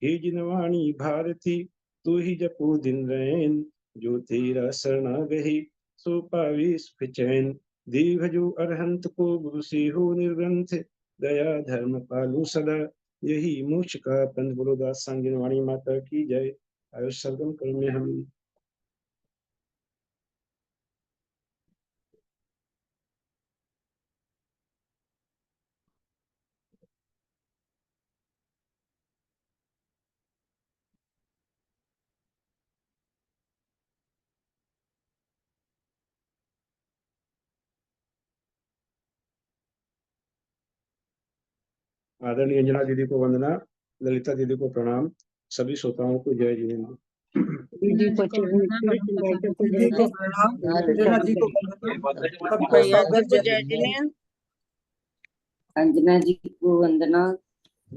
हे जिनवाणी भारती तू ही जपो दिन रैन जो तेरा शरणागहि सो पावे सुख चैन। देवजो अरहंत को गुरु से हो निर्ग्रंथ दया धर्म पालू सदा यही मोक्ष का पंथ। बोलो दास सांगिन वाणी माता की जय। आयुष सर्गम कर्मे हम। आदरणीय अंजना दीदी को वंदना, ललिता दीदी को प्रणाम, सभी श्रोताओं को जय जिनेन्द्र। दीदी को दीदी को प्रणाम, अंजना जी को वंदना, सबको भैया सादर जी को जय जय जिनेन्द्र। अंजना जी को वंदना,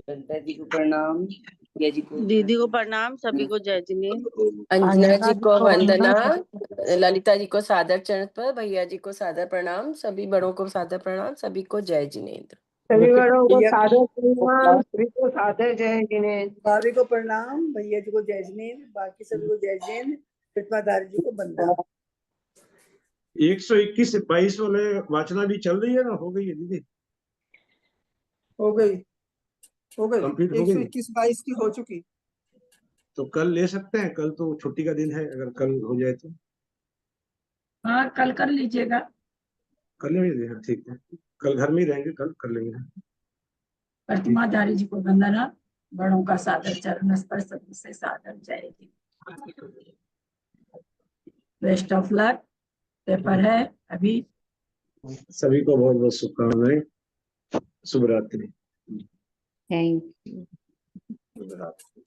ललिता जी को प्रणाम, भैया जी को दीदी को प्रणाम, सभी को जय जिनेन्द्र। अंजना जी को वंदना, वंदना। ललिता जी को सादर चरण पर, भैया जी को सादर प्रणाम, सभी बड़ों को सादर प्रणाम, सभी को जय जिनेन्द्र। सभी बड़ों को भैया सादर प्रणाम, सभी को सादर जय जिनेन्द्र। भाभी को प्रणाम, भैया जी को जय जिनेन्द्र, बाकी सभी को जय जिनेन्द्र, प्रतिमाधारी जी को वंदना। 121 से 22 वाले वाचना भी चल रही है ना, हो गई है दीदी? हो गई कंप्लीट हो गई? 121-22 की हो चुकी। तो कल ले सकते हैं, कल तो छुट्टी का दिन है, अगर कल हो जाए तो हाँ, कल कर लीजिएगा। कर लेंगे। हाँ ठीक है, कल घर में ही रहेंगे, कल कर लेंगे। प्रतिमाधारी जी को वंदना, बड़ों का सादर चरण स्पर्श, सभी से सादर जय जी। बेस्ट ऑफ लक, पेपर है अभी। सभी को बहुत बहुत शुभकामनाएं। शुभ रात्रि। Thank you. शुभ रात्रि।